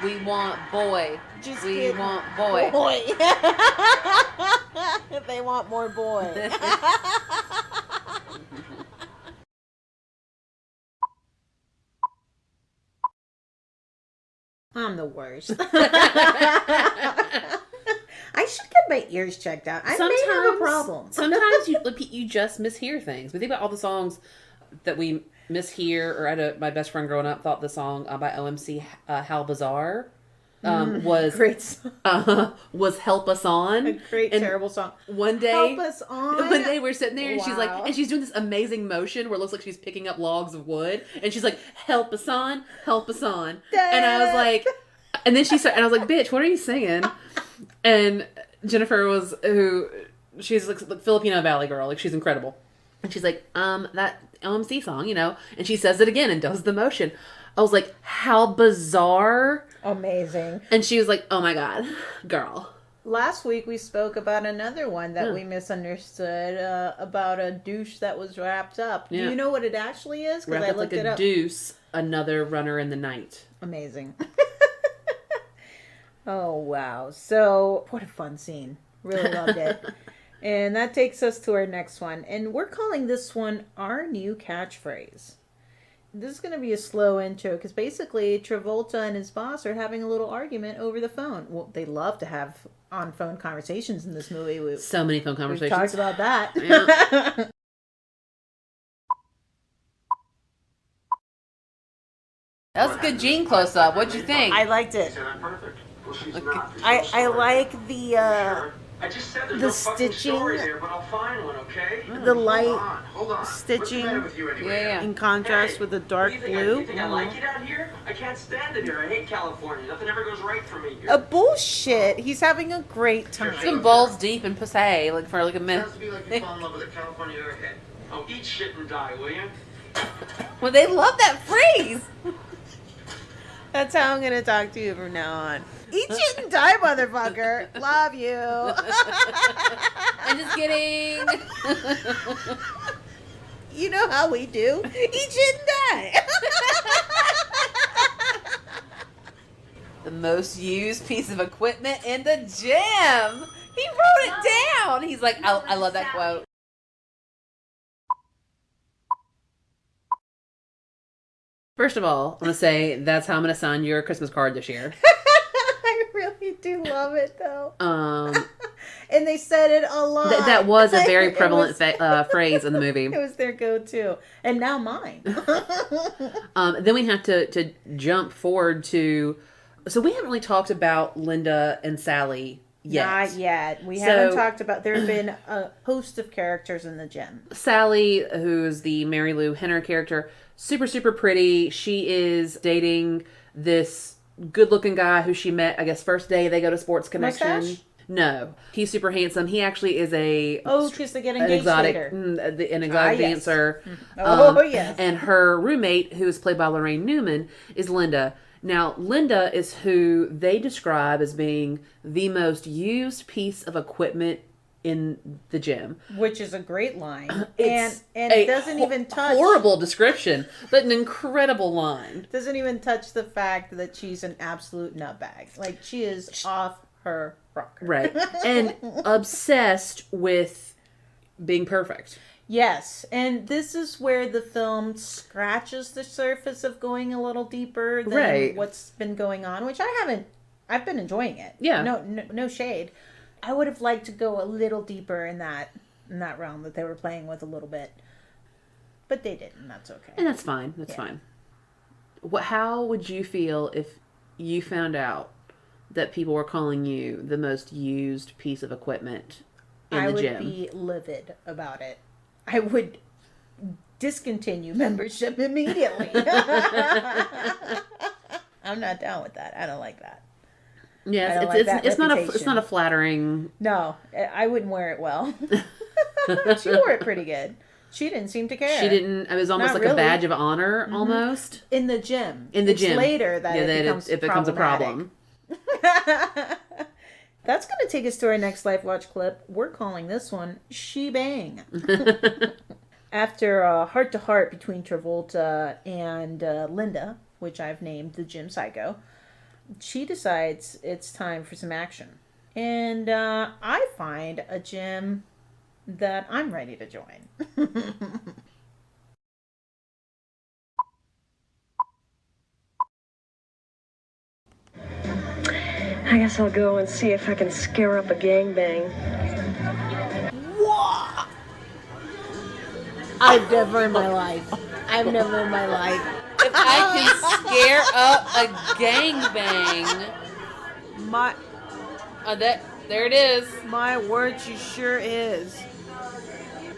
We want boy. Just we kidding. want boy. Boy. They want more boy. I'm the worst. I should get my ears checked out. I may have a problem. Sometimes you just mishear things. But think about all the songs that we mishear. Or my best friend growing up thought the song by OMC, How Bizarre, was Great song. was Help Us On. A great, And terrible song. One day, Help us on. One day we're sitting there and she's like, Wow. and she's doing this amazing motion where it looks like she's picking up logs of wood, and she's like, help us on. And I was like, and then she started, and I was like, bitch, what are you singing? And Jennifer she's like Filipino Valley girl, like she's incredible. And she's like, that OMC song, you know, and she says it again and does the motion. I was like, how bizarre. Amazing. And she was like, oh my God, girl. Last week we spoke about another one that we misunderstood, about a douche that was wrapped up. Yeah. Do you know what it actually is? Because Wrapped I up looked like it a up. deuce, another runner in the night. Amazing. Oh, wow. So, what a fun scene. Really loved it. And that takes us to our next one. And we're calling this one our new catchphrase. This is going to be a slow intro because basically Travolta and his boss are having a little argument over the phone. Well, they love to have on-phone conversations in this movie. So many phone We've conversations. talked about that. Yeah. That was a good Jean close up. What'd you think? I liked it. perfect. Well, she's Okay. not. I like the I just said there's the no fucking stitching, story there, but I'll find one, okay? the light Hold on. stitching What's the matter with you anyway? Yeah. in contrast Hey, with the what dark do you think? blue. You think I like it out here? I can't stand it here. I hate California. Nothing ever goes right for me here. Bullshit. He's having a great time. Some balls deep in pussy, like for like a minute. Sounds to me like you fall in love with a California airhead. Oh, eat shit and die, will you? Well, they love that phrase. That's how I'm going to talk to you from now on. Eat shit and die, motherfucker. Love you. I'm just kidding. You know how we do. Eat shit and die. The most used piece of equipment in the gym. He wrote it down. He's like, I love that quote. First of all, I'm going to say that's how I'm going to sign your Christmas card this year. I really do love it, though. Um, And they said it a lot. that was a very It prevalent was- phrase in the movie. It was their go-to. And now mine. Then we have to jump forward to... So we haven't really talked about Linda and Sally yet. Not yet. We So- haven't talked about... There have been a host of characters in the gym. Sally, who's the Mary Lou Henner character, super, super pretty. She is dating this good-looking guy who she met, I guess, first day they go to Sports Connection. Mustache? No. He's super handsome. He actually is a... Oh, because they get an engaged exotic, later. an exotic yes. dancer. Oh, yes. And her roommate, who is played by Lorraine Newman, is Linda. Now, Linda is who they describe as being the most used piece of equipment in the gym. Which is a great line. It's and a it doesn't even touch... horrible description, but an incredible line. Doesn't even touch the fact that she's an absolute nutbag. Like, she is off her rocker. Right. And obsessed with being perfect. Yes, and this is where the film scratches the surface of going a little deeper than Right. what's been going on, which I haven't. I've been enjoying it. Yeah. No shade. I would have liked to go a little deeper in that realm that they were playing with a little bit, but they didn't. That's okay. And that's fine. That's fine. How would you feel if you found out that people were calling you the most used piece of equipment in the gym? I would be livid about it. I would discontinue membership immediately. I'm not down with that. I don't like that. Yes, I don't like that it's not reputation. a flattering. No, I wouldn't wear it well. She wore it pretty good. She didn't seem to care. She didn't. It was almost Not like really. a badge of honor, almost In the gym. in the It's gym. later that it becomes a problem. That's going to take us to our next Life Watch clip. We're calling this one She Bang. After a heart-to-heart between Travolta and Linda, which I've named the Gym Psycho, she decides it's time for some action. And I find a gym that I'm ready to join. I guess I'll go and see if I can scare up a gangbang. I've never in my life. I've never in my life. If I can scare up a gangbang, My there it is. my word, she sure is.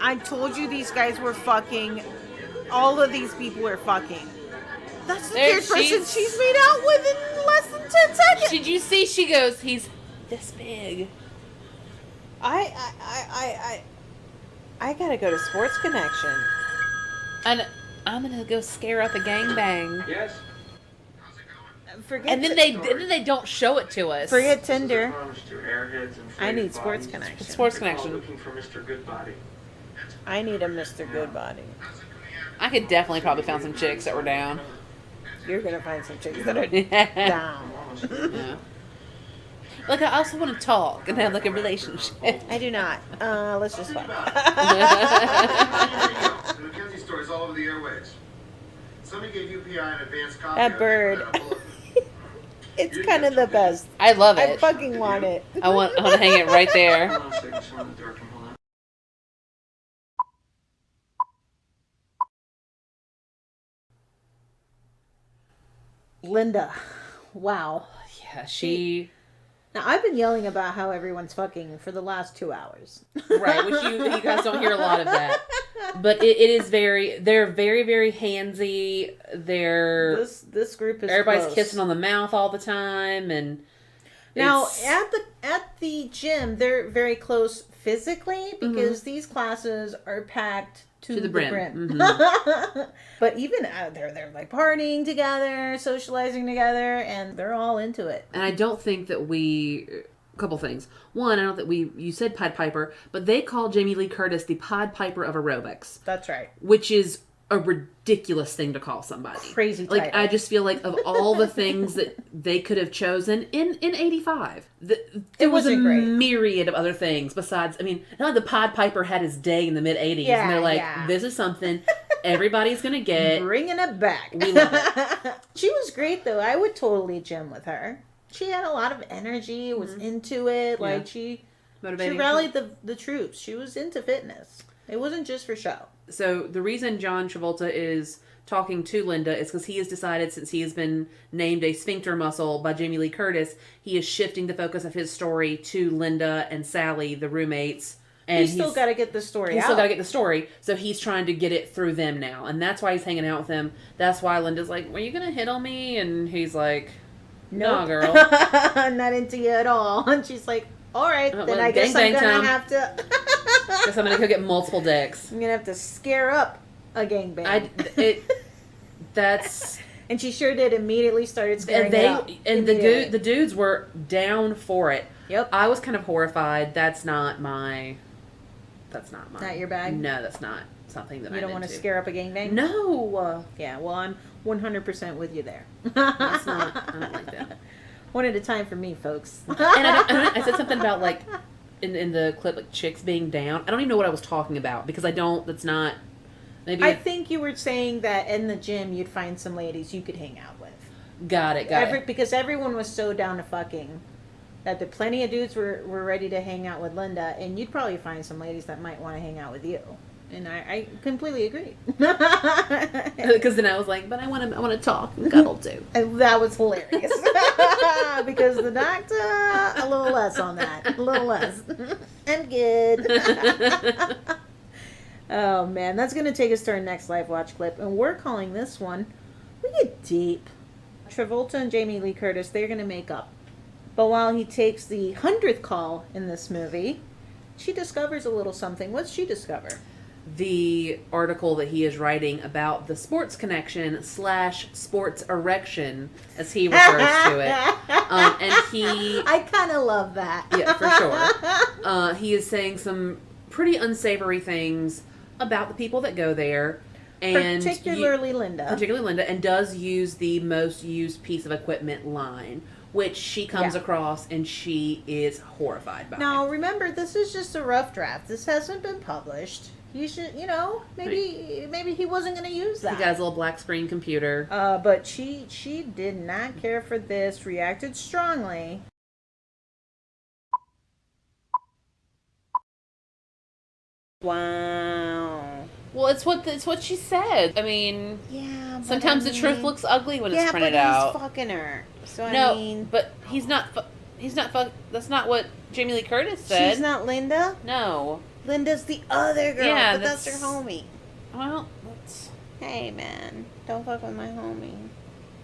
I told you these guys were fucking. All of these people are fucking. That's the There, third person she's- she's made out with in less than 10 seconds. Did you see? She goes, he's this big. I gotta go to Sports Connection. And I'm gonna go scare up a gangbang. Yes? Forget And then they don't show it to us. forget Tinder. Promised you airheads and I need freighted Sports bodies. Connection. Sports They're all Connection. looking for Mr. Goodbody. I need a Mr. Goodbody. I could definitely probably found some chicks that were down. You're gonna find some chicks that are Yeah. down. Yeah. Like, I also want to talk and have, like, a relationship. I do not. Let's just fuck. The Mackenzie story's all over the airwaves. Somebody gave UPI an advance copy. That bird. It's kind of the best. I love I it. fucking want it. I want to hang it right there. Hold on a second, someone in the dark, hold on. Linda. Wow. Yeah, she... Now, I've been yelling about how everyone's fucking for the last 2 hours. Right, which you guys don't hear a lot of that. But it is they're very, very handsy. This group is everybody's close. kissing on the mouth all the time, and Now, it's- at the gym, they're very close physically because these classes are packed to the brim. Mm-hmm. But even out there, they're like partying together, socializing together, and they're all into it. And I don't think that a couple things. One, I don't think you said Pied Piper, but they call Jamie Lee Curtis the Pied Piper of aerobics, That's right. which is a ridiculous thing to call somebody. Crazy Like, title. I just feel like of all the things that they could have chosen in 85, there was a wasn't great. myriad of other things besides, I mean, not like the Pied Piper had his day in the mid 80s, Yeah, and they're like, yeah. this is something everybody's going to get. Bringing it back. We love it. She was great, though. I would totally gym with her. She had a lot of energy, was into it. Yeah. Like, she Motivating. rallied the troops. She was into fitness. It wasn't just for show. So the reason John Travolta is talking to Linda is because he has decided, since he has been named a sphincter muscle by Jamie Lee Curtis, he is shifting the focus of his story to Linda and Sally, the roommates. And He's still got to get the story He's out. still got to get the story, so he's trying to get it through them now, and that's why he's hanging out with them. That's why Linda's like, "Were you gonna hit on me?" And he's like, "No, Nope. girl." I'm not into you at all. And she's like, all right, then well, I guess I'm gangbang going time. to have to... Guess I'm gonna go get multiple dicks. I'm going to have to scare up a gangbang. That's. And she sure did. Immediately started scaring And it up. Immediately. the dudes were down for it. Yep. I was kind of horrified. That's not Not your bag? No, that's not something that You I'm don't want to into. scare up a gangbang? No, Yeah, well, I'm 100% with you there. that's not. I don't like that. One at a time for me, folks. And I said something about, like, in the clip, like, chicks being down. I don't even know what I was talking about because I don't. That's not. Maybe I think you were saying that in the gym you'd find some ladies you could hang out with. got it. Because everyone was so down to fucking that the plenty of dudes were ready to hang out with Linda, and you'd probably find some ladies that might want to hang out with you. And I completely agree. Because then I was like, but I want to talk and cuddle too. And that was hilarious. Because the doctor, a little less on that. A little less. I'm good. Oh, man. That's going to take us to our next Live Watch clip. And we're calling this one, we get deep. Travolta and Jamie Lee Curtis, they're going to make up. But while he takes the 100th call in this movie, she discovers a little something. What's she discover? The article that he is writing about the sports connection / sports erection, as he refers to it. And he... I kind of love that. Yeah, for sure. He is saying some pretty unsavory things about the people that go there. And Particularly Linda. And does use the most used piece of equipment line, which she comes across and she is horrified by. Now, remember, this is just a rough draft. This hasn't been published. You should, maybe he wasn't going to use that. He got his little black screen computer. But she did not care for this, reacted strongly. Wow. Well, it's what she said. I mean, Yeah, but sometimes I the truth mean- looks ugly when it's Yeah, printed but out. he's fucking her. So No, I mean, but he's not. That's not what Jamie Lee Curtis said. she's not Linda. No. Linda's the other girl, Yeah, but that's her that's- homie. Well, that's. Hey man, don't fuck with my homie.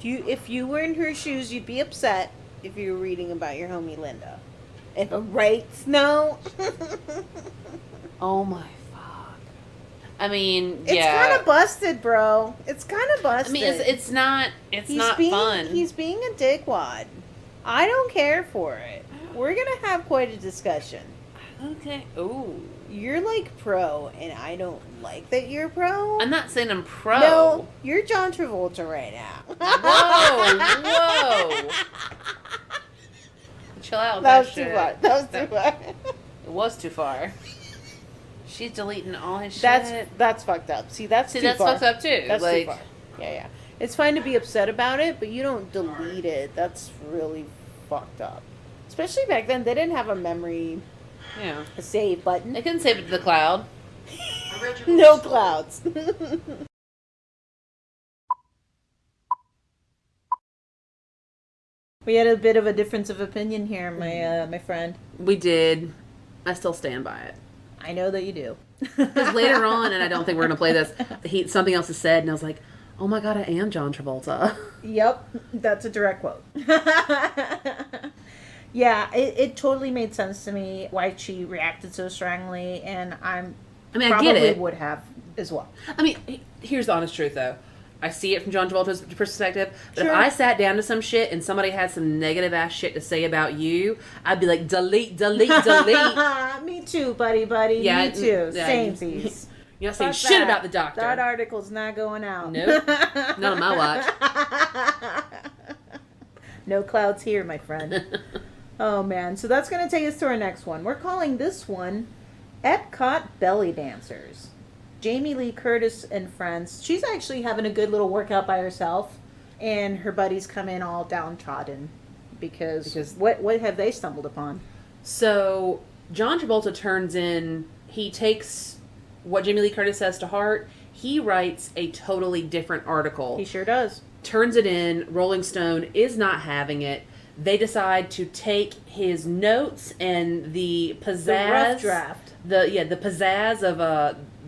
If you were in her shoes, you'd be upset if you were reading about your homie Linda. If a rates no. Oh my fuck. I mean, It's yeah. kind of busted, bro. It's kind of I busted. mean, it's not. It's not being, fun. He's being a dickwad. I don't care for it. We're gonna have quite a discussion. Okay. Ooh. You're like pro, and I don't like that you're pro. I'm not saying I'm pro. No, you're John Travolta right now. Whoa. Whoa. chill out with That that, was too shit. far. That was too far. It was too far. She's deleting all his shit. That's fucked up. See, that's too far. fucked up too. That's like, too far. Yeah. It's fine to be upset about it, but you don't delete it. That's really fucked up. Especially back then, they didn't have a memory, yeah. a save button. They couldn't save it to the cloud. No clouds. We had a bit of a difference of opinion here, my friend. We did. I still stand by it. I know that you do. Because later on, and I don't think we're going to play this, something else is said, and I was like, oh my god, I am John Travolta. Yep, that's a direct quote. Yeah, it totally made sense to me why she reacted so strongly, and I get it. would have as well. I mean, here's the honest truth, though. I see it from John Travolta's perspective, but Sure. if I sat down to some shit and somebody had some negative-ass shit to say about you, I'd be like, delete, delete, delete. Me too, buddy. Yeah, Me too. yeah, Samesies. You're not saying Fuck shit that. about the doctor. That article's not going out. Nope. Not on my watch. No clouds here, my friend. Oh, man. So that's going to take us to our next one. We're calling this one Epcot Belly Dancers. Jamie Lee Curtis and friends. She's actually having a good little workout by herself, and her buddies come in all downtrodden because what have they stumbled upon? So, John Travolta turns in, he takes what Jamie Lee Curtis says to heart. He writes a totally different article. He sure does. Turns it in. Rolling Stone is not having it. They decide to take his notes and the pizzazz, The rough draft. the pizzazz of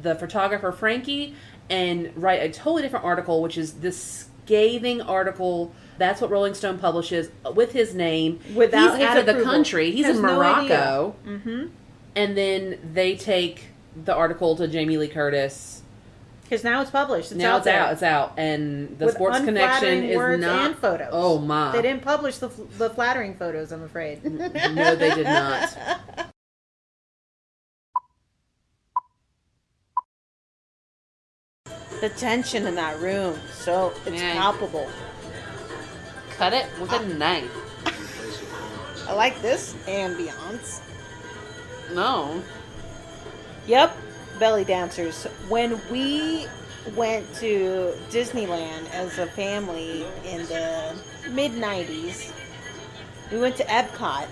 the photographer Frankie, and write a totally different article, which is this scathing article. That's what Rolling Stone publishes with his name. Without He's his out of the approval. country. He's Has in no Morocco. Mm-hmm. And then they take the article to Jamie Lee Curtis. Because now it's published. Now it's there. out. It's out. And the With Sports Connection unflattering is words not. and photos. Oh, my. They didn't publish the flattering photos, I'm afraid. No, they did not. The tension in that room, so it's Yeah. palpable. Cut it with a knife. I like this ambiance. No. Yep, belly dancers. When we went to Disneyland as a family in the mid-90s, we went to Epcot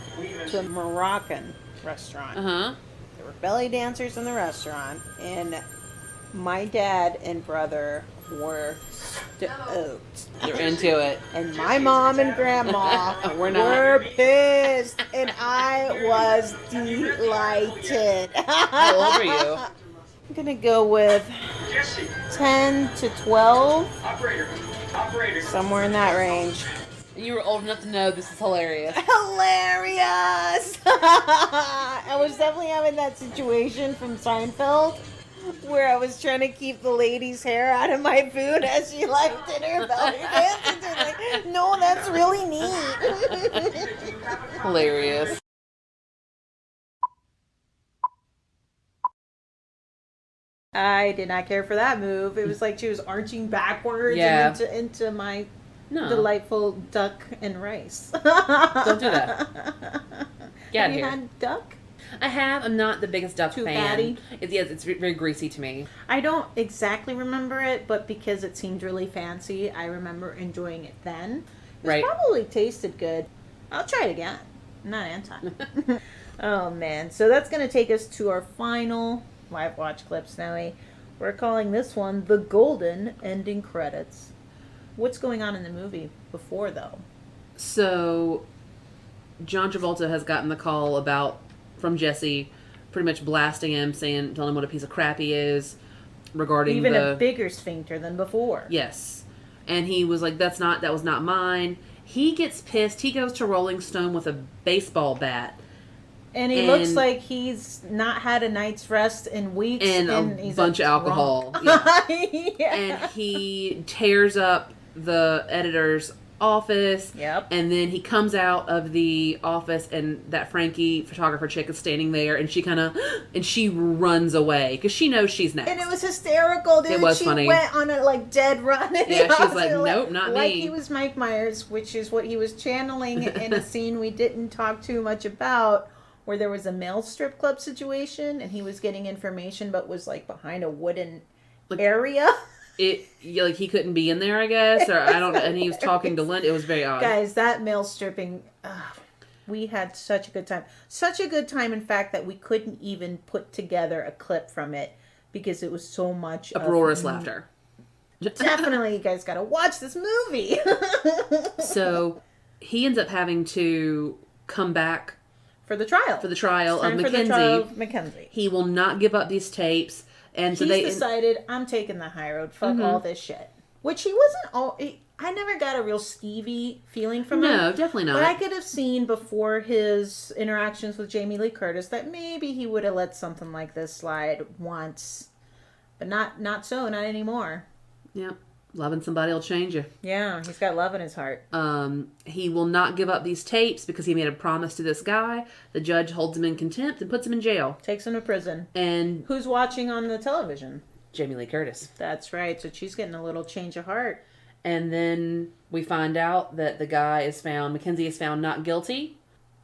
to a Moroccan restaurant. Uh-huh. There were belly dancers in the restaurant, and my dad and brother were stoked. They're into it. And my mom and grandma We're not. were pissed, and I was delighted. How old were you? I'm gonna go with 10 to 12, somewhere in that range. You were old enough to know this is hilarious. Hilarious! I was definitely having that situation from Seinfeld, where I was trying to keep the lady's hair out of my food as she did her belly dance. And they're like, no, that's really neat. Hilarious. I did not care for that move. It was like she was arching backwards Yeah. and into my No. delightful duck and rice. Don't do that. Get out Have of you here. had duck? I have. I'm not the biggest duck Too fan. fatty? It's very greasy to me. I don't exactly remember it, but because it seemed really fancy, I remember enjoying it then. It Right. probably tasted good. I'll try it again. I'm not anti. Oh, man. So that's going to take us to our final live watch clip, Snowy. We're calling this one The Golden Ending Credits. What's going on in the movie before, though? So, John Travolta has gotten the call from Jesse, pretty much blasting him, telling him what a piece of crap he is, regarding Even a bigger sphincter than before. Yes. And he was like, that was not mine. He gets pissed. He goes to Rolling Stone with a baseball bat. And he looks like he's not had a night's rest in weeks. And he's a bunch of alcohol. Yeah. Yeah. And he tears up the editor's office. Yep. And then he comes out of the office, and that Frankie photographer chick is standing there, and she she runs away because she knows she's next. And it was hysterical, dude. It was she funny. went on a dead run. Yeah, she's like, nope, not like me. he was Mike Myers, which is what he was channeling in a scene we didn't talk too much about, where there was a male strip club situation, and he was getting information, but was like behind a wooden area. He couldn't be in there, I guess, or I don't know. And he was talking to Linda. It was very odd. Guys, that male stripping, we had such a good time. Such a good time, in fact, that we couldn't even put together a clip from it because it was so much uproarious laughter. Definitely, you guys got to watch this movie. So he ends up having to come back for the trial of Mackenzie. He will not give up these tapes. And so He's decided, I'm taking the high road. Fuck all this shit. Which he wasn't I never got a real skeevy feeling from him. No, definitely not. But I could have seen before his interactions with Jamie Lee Curtis that maybe he would have let something like this slide once. But not anymore. Yep. Loving somebody will change you. Yeah, he's got love in his heart. He will not give up these tapes because he made a promise to this guy. The judge holds him in contempt and puts him in jail. Takes him to prison. And who's watching on the television? Jamie Lee Curtis. That's right. So she's getting a little change of heart. And then we find out that Mackenzie is found not guilty.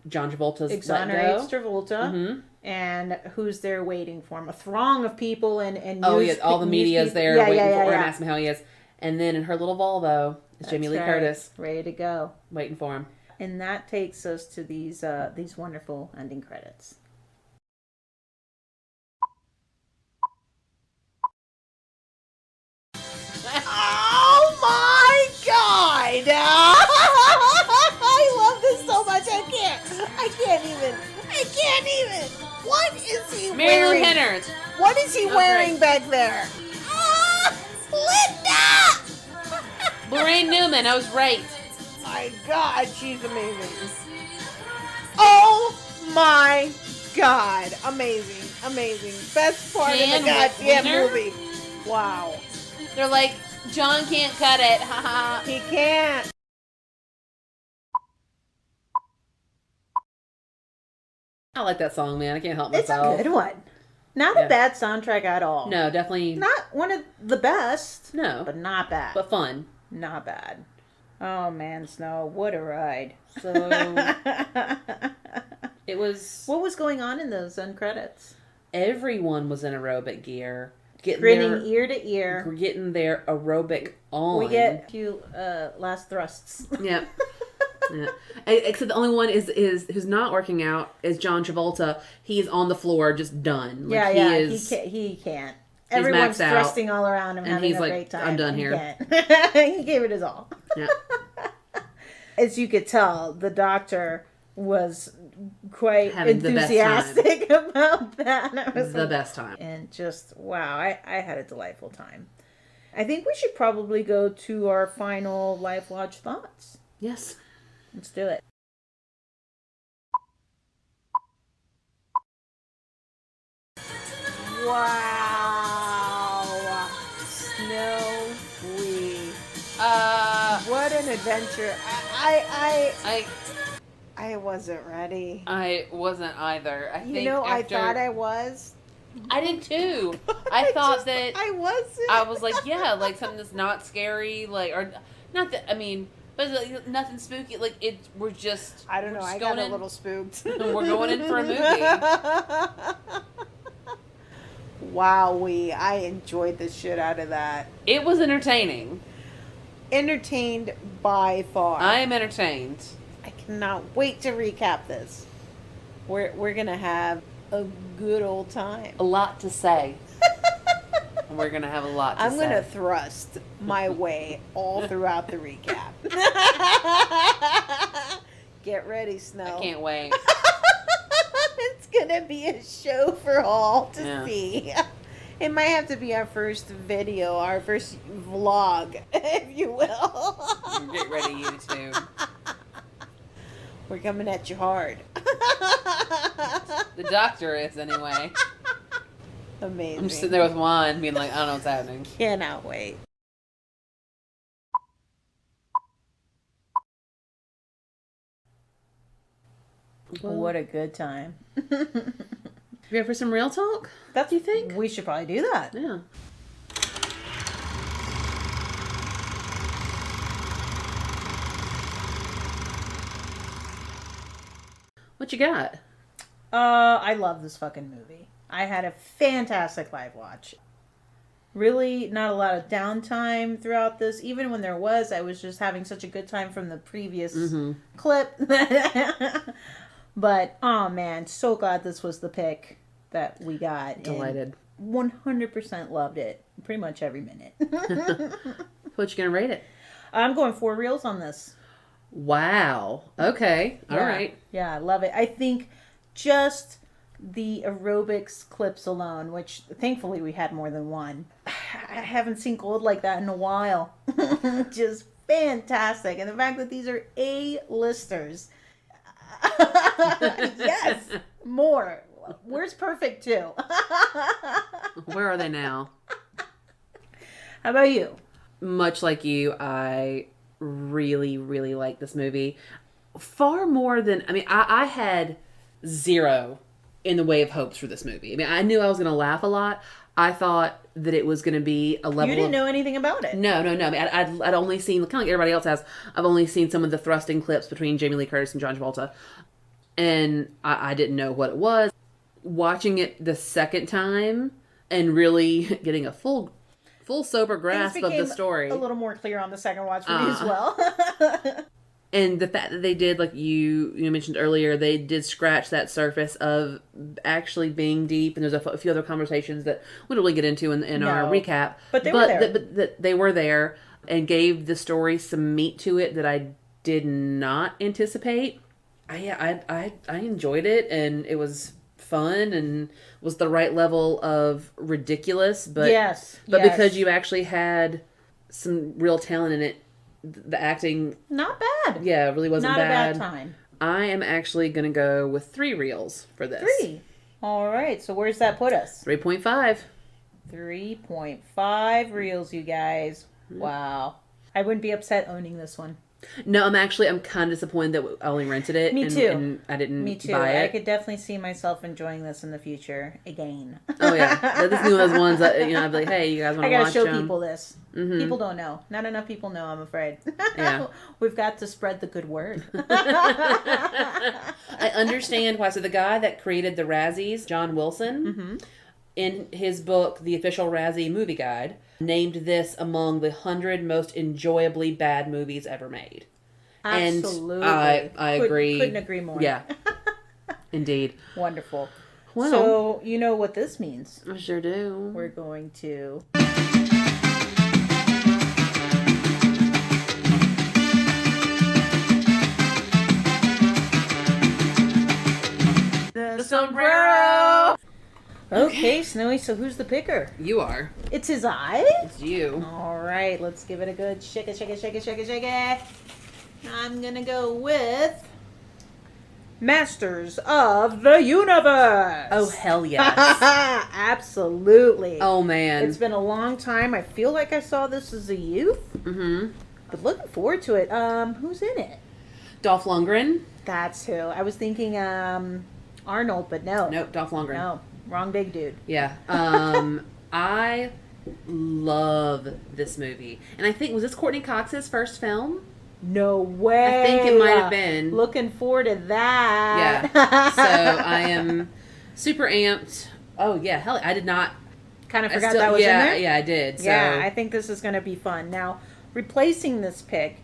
John Travolta's exonerates Travolta. Mm-hmm. And who's there waiting for him? A throng of people and all the media's there waiting for him, asking how he is. And then in her little Volvo is Jamie Lee Curtis, ready to go, waiting for him. And that takes us to these wonderful ending credits. Oh my God! I love this so much. I can't even. What is he Marilyn wearing? Henner. What is he wearing right. back there? Linda! Lorraine Newman. I was right. My God, she's amazing. Oh my God. Amazing. Best part of the goddamn movie. Wow. They're like, John can't cut it. Haha. He can't. I like that song, man. I can't help myself. It's a good one. Not a bad soundtrack at all. No, definitely. Not one of the best. No. But not bad. But fun. Not bad. Oh, man, Snow. What a ride. So, it was... What was going on in those end credits? Everyone was in aerobic gear. Grinning ear to ear. Getting their aerobic on. We get a few last thrusts. Yeah. Yeah. Except the only one is who's not working out is John Travolta. He's on the floor, just done. He can't. Everyone's thrusting all around him, and having a great time. I'm done here. He gave it his all. Yeah. As you could tell, the doctor was quite enthusiastic about that. It was the best time. And just, wow, I had a delightful time. I think we should probably go to our final Life Lodge thoughts. Yes. Let's do it. Wow. Snowy. What an adventure. I wasn't ready. I wasn't either. I thought I was. I did too. I thought that I wasn't. I was like, yeah, like something that's not scary, like, or not that. I mean, but like, nothing spooky. Like we're just. I don't know. I got a little spooked. We're going in for a movie. Wowee! I enjoyed the shit out of that. It was entertaining. Entertained by far. I am entertained. I cannot wait to recap this. We're gonna have a good old time. A lot to say. We're gonna have a lot to say. I'm gonna thrust my way all throughout the recap. Get ready, Snow. I can't wait. It's gonna be a show for all to see. It might have to be our first video, our first vlog, if you will. Get ready, YouTube. We're coming at you hard. The doctor is, anyway. Amazing. I'm just sitting there with wine, being like, I don't know what's happening. Cannot wait. What a good time. You ready for some real talk? That's you think? We should probably do that. Yeah. What you got? I love this fucking movie. I had a fantastic live watch. Really not a lot of downtime throughout this. Even when there was, I was just having such a good time from the previous clip. But, oh man, so glad this was the pick that we got. Delighted. 100% loved it. Pretty much every minute. What you gonna rate it? I'm going 4 reels on this. Wow. Okay. All right. Yeah, I love it. I think just the aerobics clips alone, which thankfully we had more than one. I haven't seen gold like that in a while. Just fantastic. And the fact that these are A-listers. Yes, more. Where's Perfect too? Where are they now? How about you? Much like you, I really, really like this movie. Far more than, I mean, I had zero in the way of hopes for this movie. I mean, I knew I was going to laugh a lot. I thought that it was going to be a level. You didn't know anything about it. No. I mean, I'd only seen, kind of like everybody else has, I've only seen some of the thrusting clips between Jamie Lee Curtis and John Travolta. And I didn't know what it was. Watching it the second time and really getting a full sober grasp of the story. A little more clear on the second watch for me as well. And the fact that they did, like you mentioned earlier, they did scratch that surface of actually being deep. And there's a few other conversations that we don't really get into in our recap. But they were there. But they were there and gave the story some meat to it that I did not anticipate. I enjoyed it, and it was fun and was the right level of ridiculous. But yes. Because you actually had some real talent in it, the acting, not bad. Yeah, it really wasn't not bad. Not a bad time. I am actually going to go with 3 reels for this. 3. All right. So where's that put us? 3.5. 3.5 reels, you guys. Wow. I wouldn't be upset owning this one. No, I'm kind of disappointed that I only rented it. Me too. And I didn't Me too. buy it. I could definitely see myself enjoying this in the future again. Oh yeah, this is one of those ones that I'd be like, hey, you guys want to watch? I gotta show people this. Mm-hmm. People don't know. Not enough people know. I'm afraid. Yeah, we've got to spread the good word. I understand why. So the guy that created the Razzies, John Wilson, in his book, The Official Razzie Movie Guide, named this among the 100 most enjoyably bad movies ever made. Absolutely. And I agree. Couldn't agree more. Yeah. Indeed. Wonderful. Well, so, you know what this means. I sure do. We're going to... The sombrero! Okay, Snowy, so who's the picker? You are. It's his eye? It's you. All right, let's give it a good shake it, shake it, shake it, shake it, shake it. I'm going to go with Masters of the Universe. Oh, hell yes. Absolutely. Oh, man. It's been a long time. I feel like I saw this as a youth. Mm-hmm. But looking forward to it. Who's in it? Dolph Lundgren. That's who. I was thinking Arnold, but no. Nope, Dolph Lundgren. No, wrong big dude. Yeah. I love this movie. And I think, was this Courtney Cox's first film? No way. I think it might have been. Looking forward to that. Yeah. So I am super amped. Oh, yeah. Hell, I did not. Kind of forgot that was in there? Yeah, I did. So. Yeah, I think this is going to be fun. Now, replacing this pick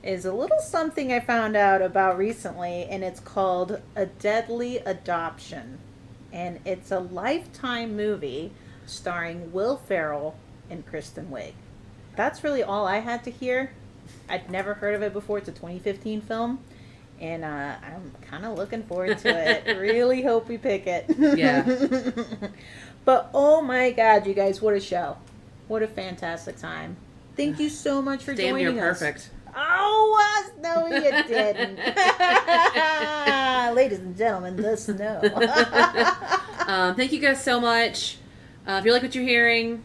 is a little something I found out about recently, and it's called A Deadly Adoption. And it's a Lifetime movie starring Will Ferrell and Kristen Wiig. That's really all I had to hear. I'd never heard of it before. It's a 2015 film, and I'm kind of looking forward to it. Really hope we pick it. Yeah. But oh my God, you guys, what a show. What a fantastic time. Thank you so much for Damn, joining you're us. perfect. Oh, no, you didn't. Ladies and gentlemen, the snow. Thank you guys so much. If you like what you're hearing,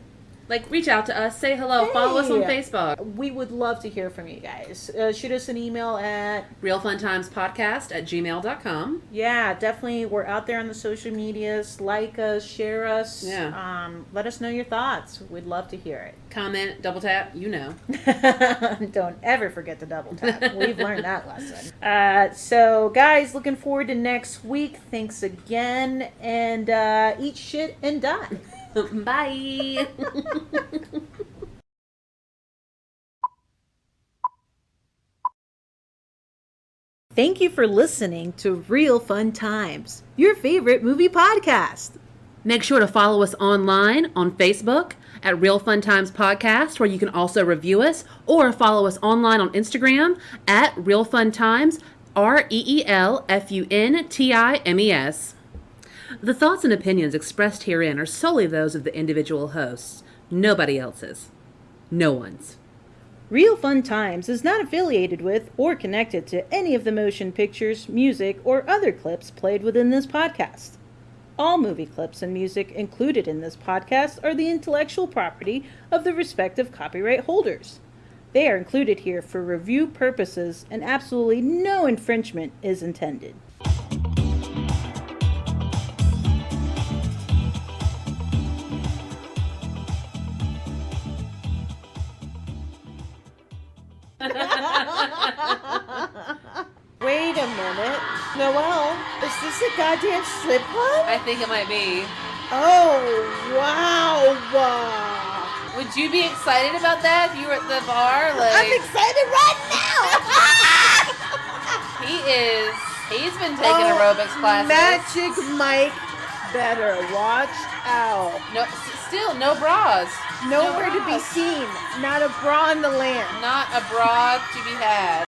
Like, reach out to us, say hello, follow us on Hey. Facebook. We would love to hear from you guys. Shoot us an email at realfuntimespodcast@gmail.com. Yeah, definitely. We're out there on the social medias. Like us, share us. Yeah. Let us know your thoughts. We'd love to hear it. Comment, double tap, you know. Don't ever forget to double tap. We've learned that lesson. So, guys, looking forward to next week. Thanks again. And eat shit and die. Bye. Thank you for listening to Real Fun Times, your favorite movie podcast. Make sure to follow us online on Facebook at Real Fun Times Podcast, where you can also review us, or follow us online on Instagram at Real Fun Times, REELFUNTIMES. The thoughts and opinions expressed herein are solely those of the individual hosts, nobody else's. No one's. Real Fun Times is not affiliated with or connected to any of the motion pictures, music, or other clips played within this podcast. All movie clips and music included in this podcast are the intellectual property of the respective copyright holders. They are included here for review purposes, and absolutely no infringement is intended. Wait a minute. Noelle, is this a goddamn strip club? I think it might be. Oh, wow. Would you be excited about that if you were at the bar? I'm excited right now. He's been taking aerobics classes. Magic Mike better watch out. No, still no bras. Nowhere to be seen. Not a bra in the land. Not a bra to be had.